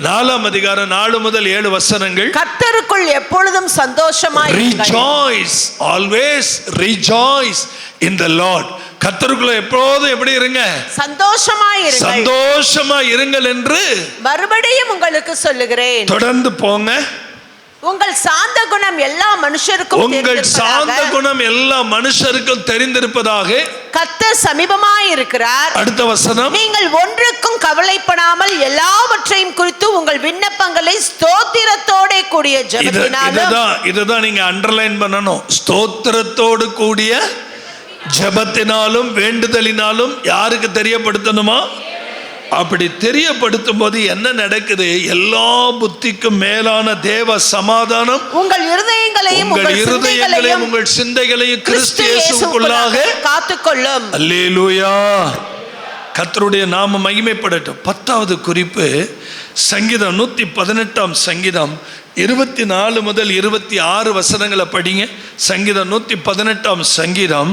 4ஆம் அதிகாரம் 4 முதல் 7 வசனங்கள். கர்த்தருக்குள் எப்பொழுதும் சந்தோஷமாய் rejoice, always rejoice in the Lord. கர்த்தருக்குள்ள எப்போதும் எப்படி இருங்க? சந்தோஷமா இருங்கள் என்று மறுபடியும் உங்களுக்கு சொல்லுகிறேன். தொடர்ந்து போங்க. உங்கள் சாந்த குணம் எல்லா மனுஷருக்கும் தெரிந்திருப்பதாக கர்த்தர் சமீபமாய் இருக்கிறார். அடுத்த வசனம், நீங்கள் ஒன்றுக்கும் கவலைப்படாமல் எல்லாவற்றையும் குறித்து உங்கள் விண்ணப்பங்களை ஸ்தோத்திரத்தோட கூடிய ஜெபத்தினாலும். இதுதான் நீங்க அண்டர்லைன் பண்ணணும். ஸ்தோத்திரத்தோடு கூடிய ஜெபத்தினாலும் வேண்டுதலினாலும் யாருக்கு தெரியப்படுத்தணுமா? அப்படி தெரியப்படுத்தும் போது என்ன நடக்குது? எல்லா புத்திக்கும் மேலான தேவ சமாதானம் உங்கள் இருதயங்களையும் உங்கள் சிந்தைகளையும் கிறிஸ்து இயேசுவுக்குள்ளாக காத்துக்கொள்ளும். அல்லேலூயா. கர்த்தருடைய நாம மகிமைப்படட்டும். 10வது குறிப்பு, சங்கீதம் 118ஆம் சங்கீதம் 24 முதல் 26 வசனங்களை படிங்க. சங்கீதம் 118ஆம் சங்கீதம்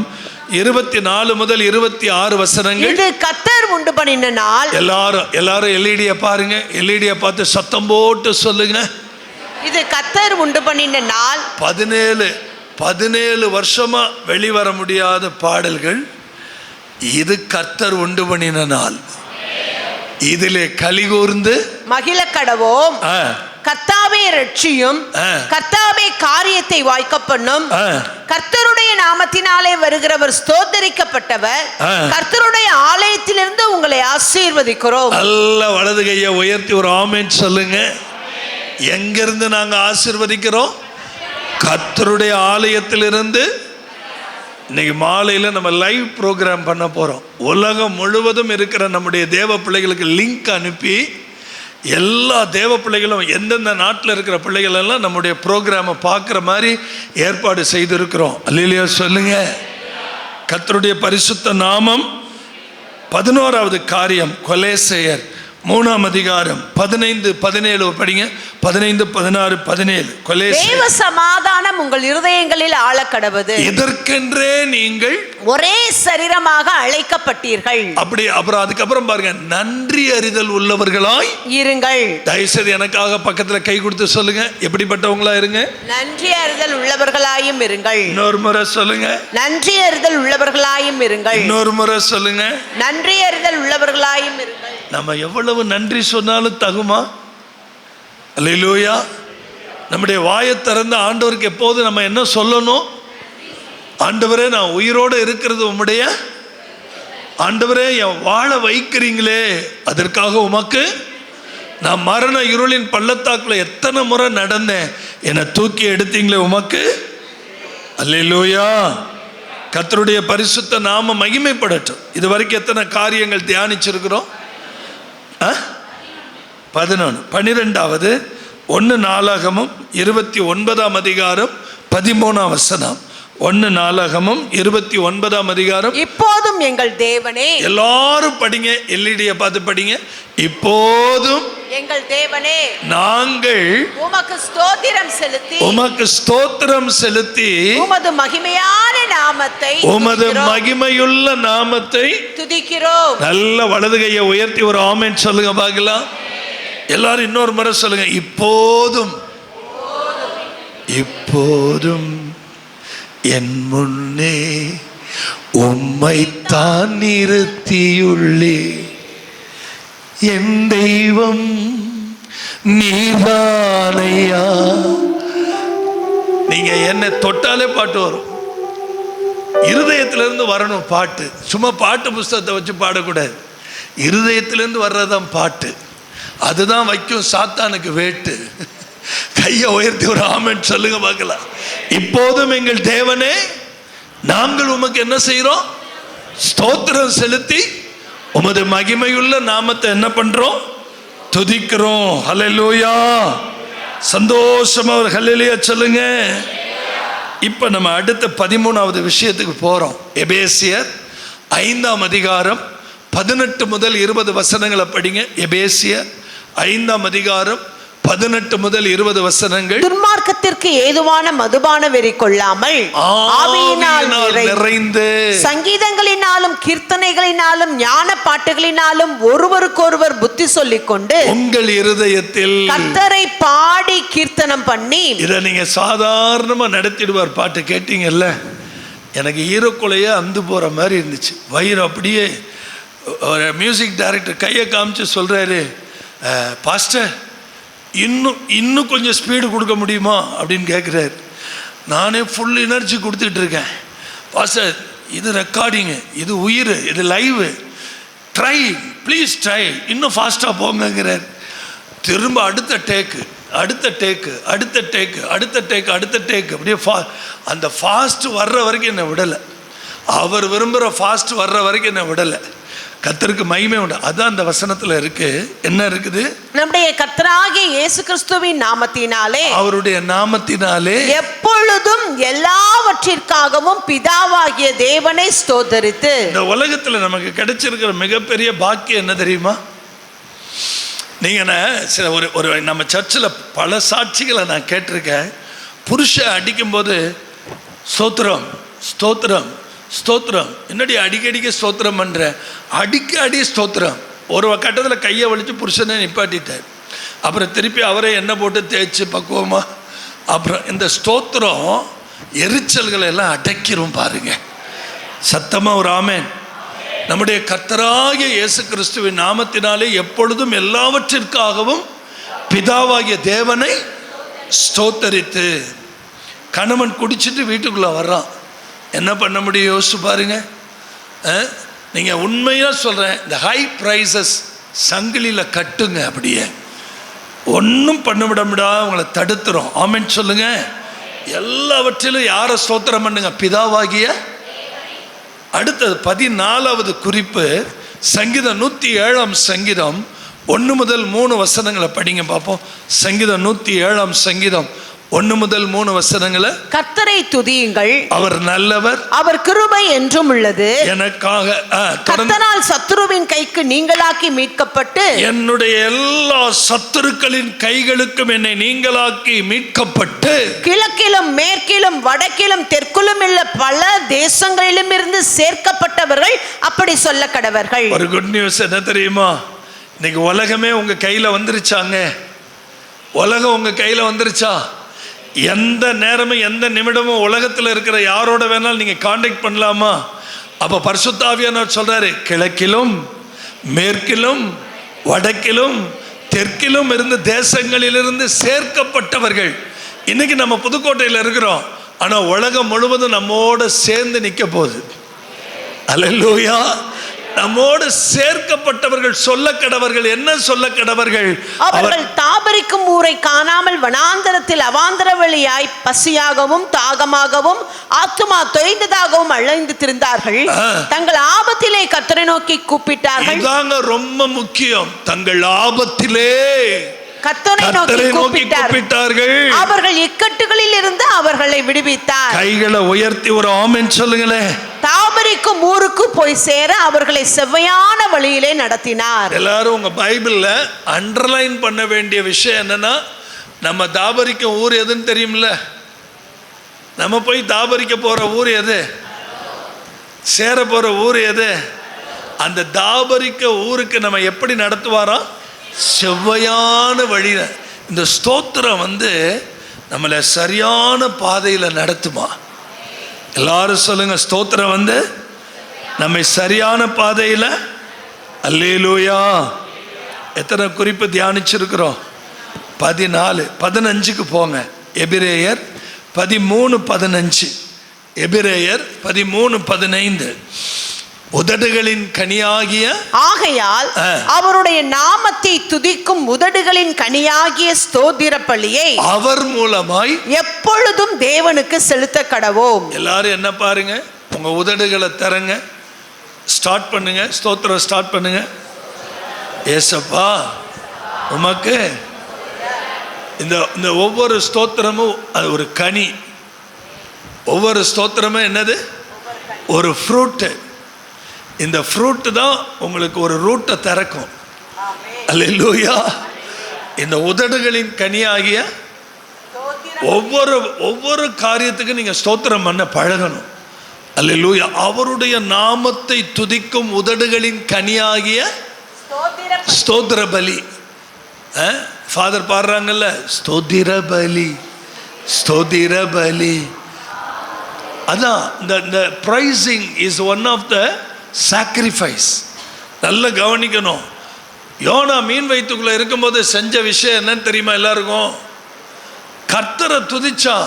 24 முதல் 26 வசனங்கள். இது கர்த்தர் உண்டு பண்ணின நாள். எல்லாரும் எல்இடியை பாருங்க. எல்இடியை பார்த்து சத்தம் போட்டு சொல்லுங்க. இது கர்த்தர் உண்டு பண்ணின நாள். 17 வருஷமா வெளிவர முடியாத பாடல்கள். இது கர்த்தர் உண்டு பண்ணின நாள். இதிலே கலிகூர்ந்து மகிழ கடவோம். கர்த்தாவே ரட்சியும், கர்த்தாவே காரியத்தை வாய்க்க பண்ணும். கர்த்தருடைய நாமத்தினாலே வருகிறவர் ஸ்தோத்தரிக்கப்பட்டவர். கர்த்தருடைய ஆலயத்திலிருந்து உங்களை ஆசீர்வதிக்கிறோம். நல்ல வலது கையை உயர்த்தி ஒரு ஆமென் சொல்லுங்க. எங்கிருந்து நாங்க ஆசீர்வதிக்கிறோம்? கர்த்தருடைய ஆலயத்திலிருந்து. இன்னைக்கு மாலையில் நம்ம லைவ் ப்ரோக்ராம் பண்ண போகிறோம். உலகம் முழுவதும் இருக்கிற நம்முடைய தேவ பிள்ளைகளுக்கு லிங்க் அனுப்பி எல்லா தேவ பிள்ளைகளும் எந்தெந்த நாட்டில் இருக்கிற பிள்ளைகள் எல்லாம் நம்முடைய ப்ரோக்ராமை பார்க்குற மாதிரி ஏற்பாடு செய்திருக்கிறோம். அல்லேலூயா சொல்லுங்க. கர்த்தருடைய பரிசுத்த நாமம். 11வது காரியம், கொலேசையர் 3ஆம் அதிகாரம் 15, 17 படிங்க. 15, 16, 17. தேவ சமாதானம் உங்கள் இருதயங்களில் ஆழக்கடவது. இதற்கென்றே நீங்கள் ஒரே சரீரமாக அழைக்கப்பட்டீர்கள். அப்படி அப்புறம் அதுக்கப்புறம் பாருங்க, நன்றி அறிதல் உள்ளவர்களாய் இருங்கள். தயவுசெய்து எனக்காக பக்கத்துல கை கொடுத்து சொல்லுங்க, எப்படிப்பட்டவங்களா இருங்க? நன்றி அறிதல் உள்ளவர்களாயும் இருங்கள். இன்னொரு முறை சொல்லுங்க. நன்றி அறிதல் உள்ளவர்களாயும் இருங்கள். இன்னொரு முறை சொல்லுங்க. நன்றி அறிதல் உள்ளவர்களாயும் இருங்கள். நம்ம எவ்வளவு நன்றி சொன்னாலும் தகுமா? அல்லேலூயா. நம்முடைய வாயை திறந்து ஆண்டவருக்கு எப்போது நம்ம என்ன சொல்லணும்? ஆண்டவரே, நான் உயிரோடு இருக்கிறது உம்முடைய, ஆண்டவரே என் வாழ வைக்கிறீங்களே அதற்காக உமக்கு. நான் மரண இருளின் பள்ளத்தாக்குல எத்தனை முறை நடந்தேன், என்னை தூக்கி எடுத்தீங்களே உமக்கு. அல்லேலூயா. கர்த்தருடைய பரிசுத்த நாம மகிமைப்படட்டும். இது வரைக்கும் எத்தனை காரியங்கள் தியானிச்சிருக்கிறோம்? 11. 12வது 1 நாளாகமும் 29ஆம் அதிகாரம் 13ஆம் வசனம். 1 நாளாகமம் 29ஆம் அதிகாரம். இப்போதும் எங்கள் தேவனே, எல்லாரும் படிங்க, எல்இடியை பார்த்து படிங்க. இப்போதும் எங்கள் தேவனே, நாங்கள் உமக்கு ஸ்தோத்திரம் செலுத்தி உமது மகிமையான நாமத்தை மகிமையுள்ள நாமத்தை துதிக்கிறோம். நல்ல வலது கையை உயர்த்தி ஒரு ஆமென் சொல்லுங்க பார்க்கலாம். எல்லாரும் இன்னொரு முறை சொல்லுங்க. இப்போதும் என் முன்னே உம்மைத்தான் நிறுத்தியுள்ளே, என் தெய்வம் நீதானையா. நீங்க என்னை தொட்டாலே பாட்டு வரும், இருதயத்திலிருந்து வரணும் பாட்டு. சும்மா பாட்டு புஸ்தகத்தை வச்சு பாடக்கூடாது, இருதயத்திலிருந்து வர்றதான் பாட்டு. அதுதான் வைக்கும் சாத்தானுக்கு வேட்டு. கையை உயர்த்தி ஒரு ஆமென் சொல்லுங்க பார்க்கலாம். இப்போதும் எங்கள் தேவனே, நாங்கள் உமக்கு என்ன செய்யறோம்? ஸ்தோத்திரம் செலுத்தி உமது மகிமையுள்ள நாமத்தை என்ன பண்றோம்? துதிக்கிறோம். ஹல்லேலூயா. சந்தோஷமா ஒரு ஹல்லேலூயா சொல்லுங்க. இப்ப நம்ம அடுத்த 13வது விஷயத்துக்கு போறோம். எபேசியர் 5ஆம் அதிகாரம் 18 முதல் 20 வசனங்களை படிங்க. எபேசியர் 5ஆம் அதிகாரம் 18 முதல் 20 வசனங்கள். துன்மார்க்கத்திற்கு ஏதுவான மதுபான வெறி கொள்ளாமல் ஆவியினால் நிறைந்து சங்கீதங்களினாலும் கீர்த்தனைகளினாலும் ஞான பாட்டுகளினாலும் ஒருவருக்கொருவர் புத்தி சொல்லிக் கொண்டு உங்கள் இருதயத்தில் கர்த்தரை பாடி கீர்த்தனம் பண்ணி. இதை நீங்க சாதாரணமா நடத்திடுவார். பாட்டு கேட்டீங்கல்ல, எனக்கு ஈரக்குலையே அந்து போற மாதிரி இருந்துச்சு. வயிறு அப்படியே. மியூசிக் டைரக்டர் கையை காமிச்சு சொல்றாரு, பாஸ்டர் இன்னும் கொஞ்சம் ஸ்பீடு கொடுக்க முடியுமா அப்படின்னு கேட்குறாரு. நானே ஃபுல் எனர்ஜி கொடுத்துட்டு இருக்கேன். பாஸ்டர், இது ரெக்கார்டிங்கு, இது உயிர், இது லைவு, ட்ரை, ப்ளீஸ் ட்ரை, இன்னும் ஃபாஸ்ட்டாக போங்கிறார். திரும்ப அடுத்த டேக்கு அப்படியே அந்த ஃபாஸ்ட் வர்ற வரைக்கும் என்னை விடலை. அவர் விரும்புகிற ஃபாஸ்ட் வர்ற வரைக்கும் என்னை விடலை. கர்த்தருக்கு மகிமை உண்டு. அதான் அந்த வசனத்துல இருக்கு. என்ன இருக்குது? நம்முடைய கர்த்தராகிய இயேசு கிறிஸ்துவின் நாமத்தினாலே, அவருடைய நாமத்தினாலே எப்பொழுதும் எல்லாவற்றிற்காகவும் பிதாவாகிய தேவனை ஸ்தோத்தரித்து. இந்த உலகத்துல நமக்கு கிடைச்சிருக்கிற மிகப்பெரிய பாக்கியம் என்ன தெரியுமா? நீங்க சில ஒரு நம்ம சர்ச்சில் பல சாட்சிகளை நான் கேட்டிருக்கேன். புருஷன் அடிக்கும்போது ஸ்தோத்திரம் ஸ்தோத்திரம் ஸ்தோத்திரம். என்னடி அடிக்கடிக்க ஸ்தோத்திரம் பண்ற? அடிக்கடி ஸ்தோத்திரம். ஒரு கட்டத்தில் கையை வலிச்சு புருஷனை நிப்பாட்டிட்டார். அப்புறம் திருப்பி அவரை எண்ணெய் போட்டு தேய்ச்சி பக்குவமா. அப்புறம் இந்த ஸ்தோத்திரம் எரிச்சல்களை எல்லாம் அடக்கிரும் பாருங்க. சத்தமா ஒரு ஆமென். நம்முடைய கர்த்தராகிய இயேசு கிறிஸ்துவின் நாமத்தினாலே எப்பொழுதும் எல்லாவற்றிற்காகவும் பிதாவாகிய தேவனை ஸ்தோத்தரித்து. கணவன் குடிச்சிட்டு வீட்டுக்குள்ள வர்றான், என்ன பண்ண முடியும் யோசிச்சு பாருங்க. நீங்கள் உண்மையாக சொல்கிறேன், இந்த ஹை ப்ரைஸஸ் சங்கிலியில் கட்டுங்க, அப்படியே ஒன்றும் பண்ண விடமுடா, உங்களை தடுத்துரும். ஆமென் சொல்லுங்க. எல்லாவற்றிலும் யாரை ஸ்தோத்திரம் பண்ணுங்க? பிதாவாகிய. அடுத்தது 14வது குறிப்பு, சங்கீதம் 107ஆம் சங்கீதம் 1 முதல் 3 வசனங்களை படிங்க பார்ப்போம். சங்கீதம் 107ஆம் சங்கீதம் 1 முதல் 3 வசனங்களை. கர்த்தரை துதியுங்கள், அவர் நல்லவர், அவர் கிருபை என்றும் உள்ளது. எனக்காக கர்த்தரால் சத்துருவின் கைக்கு நீங்களாக்கி மீட்கப்பட்டு, என்னுடைய எல்லா சத்துருக்களின் கைகளுக்கும் என்னை நீங்களாக்கி மீட்கப்பட்டு, கிழக்கிலும் மேற்கிலும் வடக்கிலும் தெற்கிலும் உள்ள பல தேசங்களிலும் இருந்து சேர்க்கப்பட்டவர்கள் அப்படி சொல்ல கடவர்கள். ஒரு குட் நியூஸ் என்ன தெரியுமா? இன்னைக்கு உலகமே உங்க கையில வந்துருச்சாங்க. உலகம் உங்க கையில வந்துருச்சா? எந்த நேரமும் எந்த நிமிடமும் உலகத்தில் இருக்கிற யாரோட வேணாலும் நீங்க கான்டாக்ட் பண்ணலாமா? அப்ப பரிசுத்த ஆவியானவர் சொல்றாரு, கிழக்கிலும் மேற்கிலும் வடக்கிலும் தெற்கிலும் இருந்து தேசங்களிலிருந்து சேர்க்கப்பட்டவர்கள். இன்னைக்கு நம்ம புதுக்கோட்டையில் இருக்கிறோம், ஆனா உலகம் முழுவதும் நம்மோட சேர்ந்து நிக்க போகுது. அல்லேலூயா. நம்மோடு சேர்க்கப்பட்டவர்கள் சொல்ல கடவர்கள். என்ன சொல்ல கடவர்கள்? அவர்கள் தாபரிக்கும் ஊரை காணாமல் வனாந்தரத்தில் அவாந்தர வழியாய் பசியாகவும் தாகமாகவும் ஆத்துமா தொய்ந்ததாகவும் அலைந்து திரிந்தார்கள். தங்கள் ஆபத்திலே கர்த்தரை நோக்கி கூப்பிட்டார்கள். இதாங்க ரொம்ப முக்கியம். தங்கள் ஆபத்திலே கர்த்தரை நோக்கி கூப்பிட்டார்கள். அவர்கள் இக்கட்டுகளில் இருந்து அவர்களை விடுவித்தார். கைகளை உயர்த்தி ஒரு ஆமென் சொல்லுங்களேன். தாபரிக்கும் ஊருக்கு போய் சேர அவர்களை செவ்வையான வழியிலே நடத்தினார். எல்லாரும் உங்க பைபிள்ல அண்டர்லைன் பண்ண வேண்டிய விஷயம் என்னன்னா, நம்ம தாபரிக்கும் ஊர் எதுன்னு தெரியும்ல? நம்ம போய் தாபரிக்க போற ஊர் எது? சேர போற ஊர் எது? அந்த தாபரிக்க ஊருக்கு நம்ம எப்படி நடத்துவாராம்? செவ்வையான வழியில. இந்த ஸ்தோத்திரம் நம்மளை சரியான பாதையில நடத்துமா? எல்லாரும் சொல்லுங்க, ஸ்தோத்திரம் நம்மை சரியான பாதையில. அல்லேலூயா. எத்தனை குறிப்பு தியானிச்சிருக்கிறோம்? 14 15க்கு போங்க. எபிரேயர் 13:15. எபிரேயர் 13:15. உதடுகளின் கனியாகிய, ஆகையால் அவருடைய நாமத்தை துதிக்கும் உதடுகளின் கனியாகிய ஸ்தோத்திர பலியை அவர் மூலமாய் எப்பொழுதும் தேவனுக்கு செலுத்த கடவோம். எல்லாரும் என்ன பாருங்க, உங்க உதடுகளை தரங்க, ஸ்டார்ட் பண்ணுங்க, ஸ்தோத்திரம் ஸ்டார்ட் பண்ணுங்க. ஏசப்பா உமக்கு. இந்த ஒவ்வொரு ஸ்தோத்திரமும் அது ஒரு கனி. ஒவ்வொரு ஸ்தோத்திரமும் என்னது? ஒரு ஃப்ரூட்டு. இந்த ஃப்ரூட்டு தான் உங்களுக்கு ஒரு ரூட்டை திறக்கும். அல்லேலூயா. இந்த உதடுகளின் கனியாகிய ஒவ்வொரு காரியத்துக்கும் நீங்க ஸ்தோத்திரம் பண்ண பழகணும். அல்லேலூயா. அவருடைய நாமத்தை துதிக்கும் உதடுகளின் கனியாகிய ஸ்தோத்திர பலி. ஃபாதர் பாடுறாங்கல்ல, ஸ்தோத்திர பலி ஸ்தோத்திர பலி. அதான் இந்த praising is one of the sacrifice. நல்ல கவனிக்கணும். யோனா மீன் வயிற்றுக்குள்ள இருக்கும்போது செஞ்ச விஷயம் என்னன்னு தெரியுமா எல்லாருக்கும்? கர்த்தரை துதிச்சா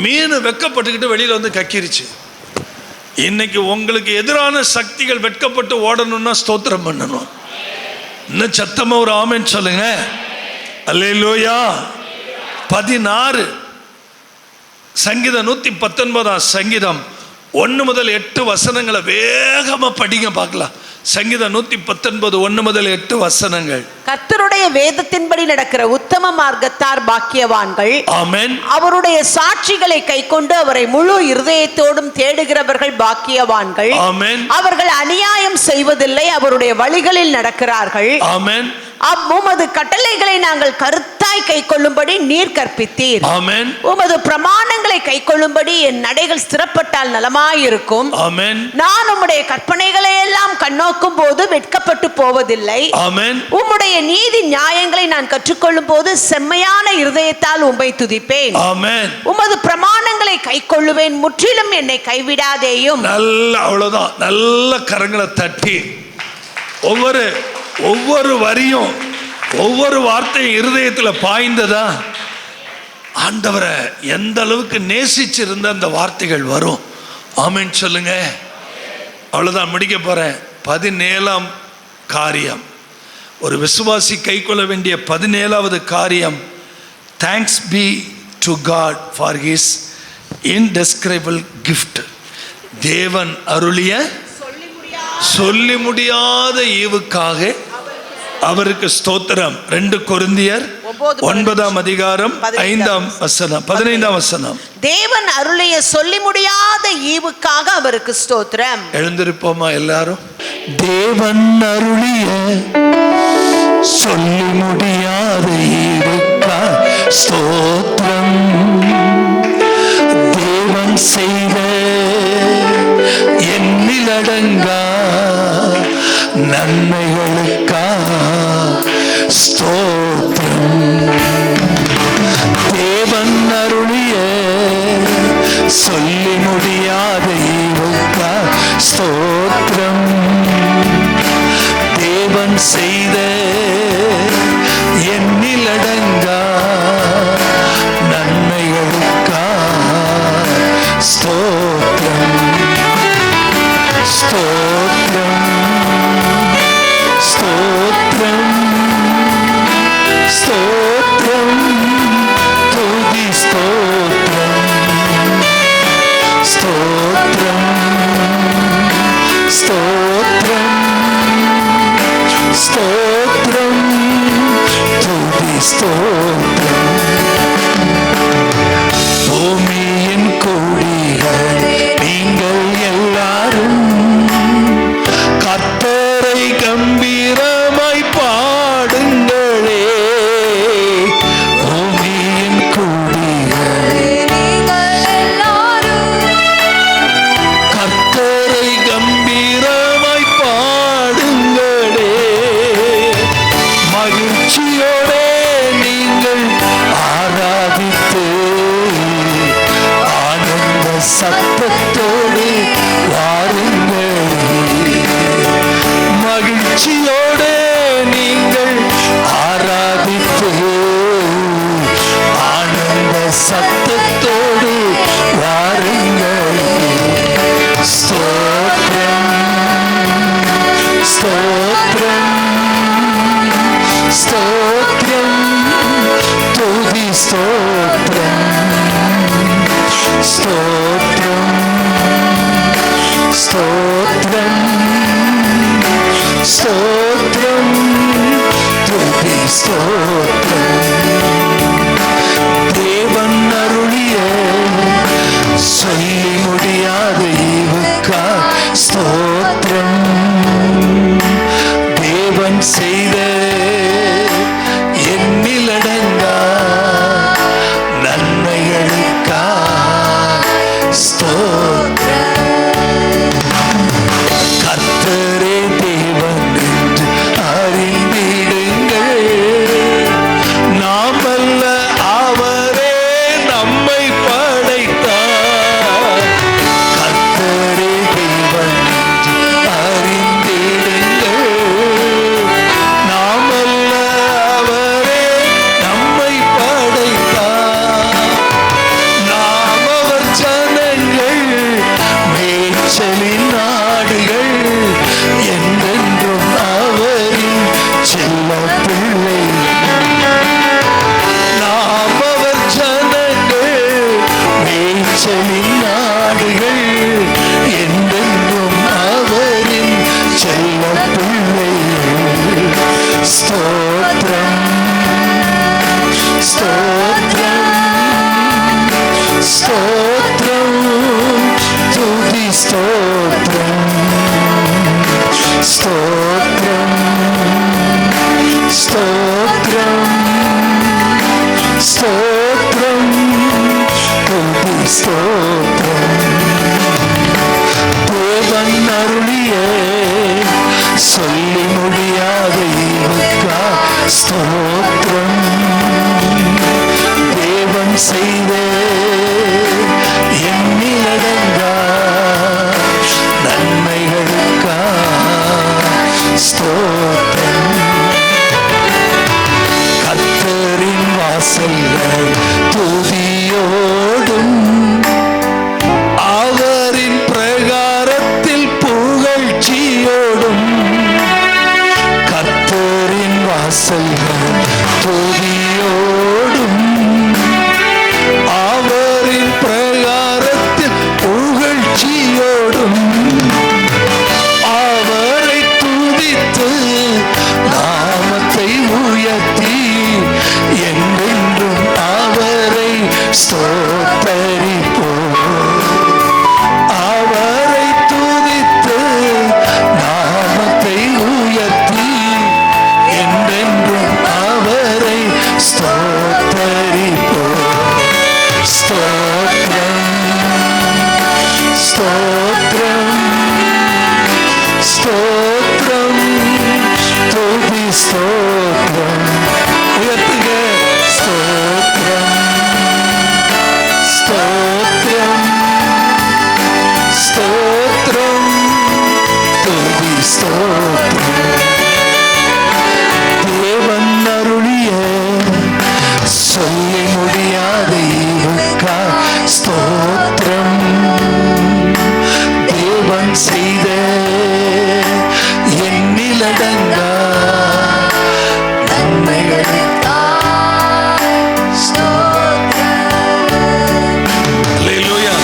மீன் வெக்கப்பட்டுக்கிட்டு வெளியில கக்கிருச்சு. இன்னைக்கு உங்களுக்கு எதிரான சக்திகள் வெட்கப்பட்டு ஓடணும்னா ஸ்தோத்திரம் பண்ணணும். இன்னும் சத்தமா ஒரு ஆமென் சொல்லுங்க. அல்லேலூயா. 16 சங்கீதம் 119 சங்கீதம் 1 முதல் 8 வசனங்களை வேகமா படிங்க பார்க்கலாம். சங்கீதம் 119 1 முதல் 8 வசனங்கள். கர்த்தருடைய வேதத்தின்படி நடக்கிற உத்தம மார்க்கத்தார் பாக்கியவான்கள். ஆமென். அவருடைய சாட்சிகளை கைக்கொண்டு அவரை முழு இருதயத்தோடும் தேடுகிறவர்கள் பாக்கியவான்கள். ஆமென். அவர்கள் அநியாயம் செய்வதில்லை, அவருடைய வழிகளில் நடக்கிறார்கள். ஆமென். உமது கட்டளைகளை நாங்கள் கருத்தாய் கைக்கொள்ளும்படி நீர் கற்பித்தீர். ஆமென். உமது பிரமாணங்களை கைக்கொள்ளும்படி என் நடைகள் ஸ்திரப்பட்டால் நலமாயிருக்கும். ஆமென். நான் உம்முடைய கற்பனைகளை எல்லாம் கண்ணோக்கும் போது வெட்கப்பட்டு போவதில்லை. ஆமென். உம்முடைய நீதி நியாயங்களை நான் கற்றுக்கொள்ளும் போது செம்மையான இருதயத்தால் உம்மை துதிப்பேன். ஆமென். உமது பிரமாணங்களை கைக்கொள்ளுவேன், முற்றிலும் என்னை கைவிடாதேயும். நல்ல அவ்வளவுதான். நல்ல கரங்களை தட்டி ஒவ்வொரு வரியும் ஒவ்வொரு வார்த்தையும் இருதயத்தில் பாய்ந்ததா? ஆண்டவரை எந்த அளவுக்கு நேசிச்சிருந்த அந்த வார்த்தைகள் வரும். ஆமென் சொல்லுங்க. அவ்வளவுதான், முடிக்க போறேன். 17ஆம் காரியம், ஒரு விசுவாசி கைக்கொள்ள வேண்டிய 17வது காரியம், thanks be to God for his indescribable gift. தேவன் அருளிய சொல்லி முடியாத ஈவுக்காக அவருக்கு ஸ்தோத்திரம். 2 கொரிந்தியர் 9ஆம் அதிகாரம் 5ஆம் வசனம் 15ஆம் வசனம். தேவன் அருளிய சொல்லி முடியாத ஈவுக்காக அவருக்கு ஸ்தோத்திரம். எழுந்திருப்போமா எல்லாரும்? தேவன் அருளிய சொல்லி முடியாத ஈவுக்காக ஸ்தோத்திரம். தேவன் செய்த எண்ணிலடங்கா நன்மைகளுக்கா ஸ்தோத்திரம். தேவன் அருளிய சொல்லி முடியாத ஈவுக்கா ஸ்தோத்திரம். தேவன் செய்த எண்ணிலடங்கா நன்மைகளுக்கா ஸ்தோத்திரம். ஸ்தோத்திரம் ஸ்தோத்திரம் ஸ்தோத்திரம் துதி ஸ்தோத்திரம். ஸ்தோத்திரம் ஸ்தோத்திரம் ஸ்தோத்திரம் ஸ்தோத்திரம் ஸ்தோத்திரம் ஸ்தோத்திரம் ஸ்தோத்திரம் துதி ஸ்தோத்திரம் தேவன் அருளிய சொல்லி முடியாத ஈவுக்கா ஸ்தோத்திரம் தேவன் செய்த எண்ணிலடங்கா நன்மைகளுக்கா ஸ்தோத்திரம் கர்த்தரின் வாசல்கள் துதியோடும் அவரின் பிரகாரத்தில் புகழ்ச்சியோடும் கர்த்தரின் வாசல்கள் துதியோடும் அவரின் பிரகாரத்தில் புகழ்ச்சியோடும் அவரை துதித்து நாமத்தை உயர்த்தி என்றென்றும் அவரை ஸ்தோத்தரிப்போம் அவரை துதித்து நாமத்தை உயர்த்தி என்றென்றும் அவரை ஸ்தோத்தரிப்போம் ஸ்தோத்திரம் ஸ்தோத்திரம் ஸ்தோத்திரம் துதி ஸ்தோத்திரம் உயர்த்துக ஸ்தோத்திரம் ஸ்தோத்திரம் ஸ்தோத்திரம் துதி ஸ்தோத்திரம் தேவன் அருளிய சொல்லி முடியாத ஈவுக்கா ஸ்தோத்திரம் தேவன் செய்த எண்ணிலடங்கா நன்மைகளுக்கா அல்லேலூயா.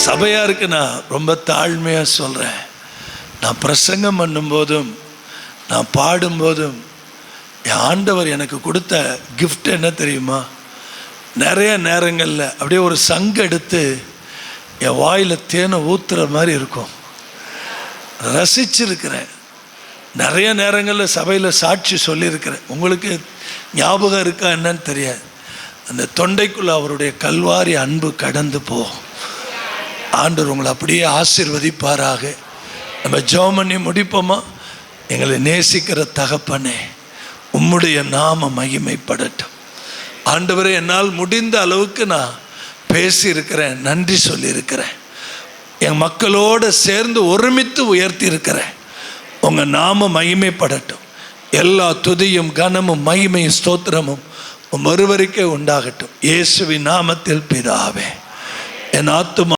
சபையாருக்கு நான் ரொம்ப தாழ்மையா சொல்றேன். நான் பிரசங்கம் பண்ணும்போதும் நான் பாடும்போதும் என் ஆண்டவர் எனக்கு கொடுத்த கிஃப்ட் என்ன தெரியுமா? நிறைய நேரங்களில் அப்படியே ஒரு சங்கு எடுத்து என் வாயில் தேனை ஊற்றுற மாதிரி இருக்கும். ரசிச்சிருக்கிறேன். நிறைய நேரங்களில் சபையில் சாட்சி சொல்லியிருக்கிறேன். உங்களுக்கு ஞாபகம் இருக்கா என்னன்னு தெரியாது. அந்த தொண்டைக்குள்ளே அவருடைய கல்வாரி அன்பு கடந்து போகும். ஆண்டவர் உங்களை அப்படியே ஆசீர்வதிப்பாராக. நம்ம ஜெபம் பண்ணி முடிப்போமா? எங்களை நேசிக்கிற தகப்பனே, உம்முடைய நாம மகிமைப்படட்டும். ஆண்டவரே, என்னால் முடிந்த அளவுக்கு நான் பேசியிருக்கிறேன், நன்றி சொல்லியிருக்கிறேன், என் மக்களோடு சேர்ந்து ஒருமித்து உயர்த்தி இருக்கிறேன். உங்கள் நாம மகிமைப்படட்டும். எல்லா துதியும் கனமும் மகிமையும் ஸ்தோத்திரமும் ஒருவருக்கே உண்டாகட்டும். இயேசுவின் நாமத்தில் பிதாவே. என் ஆத்துமா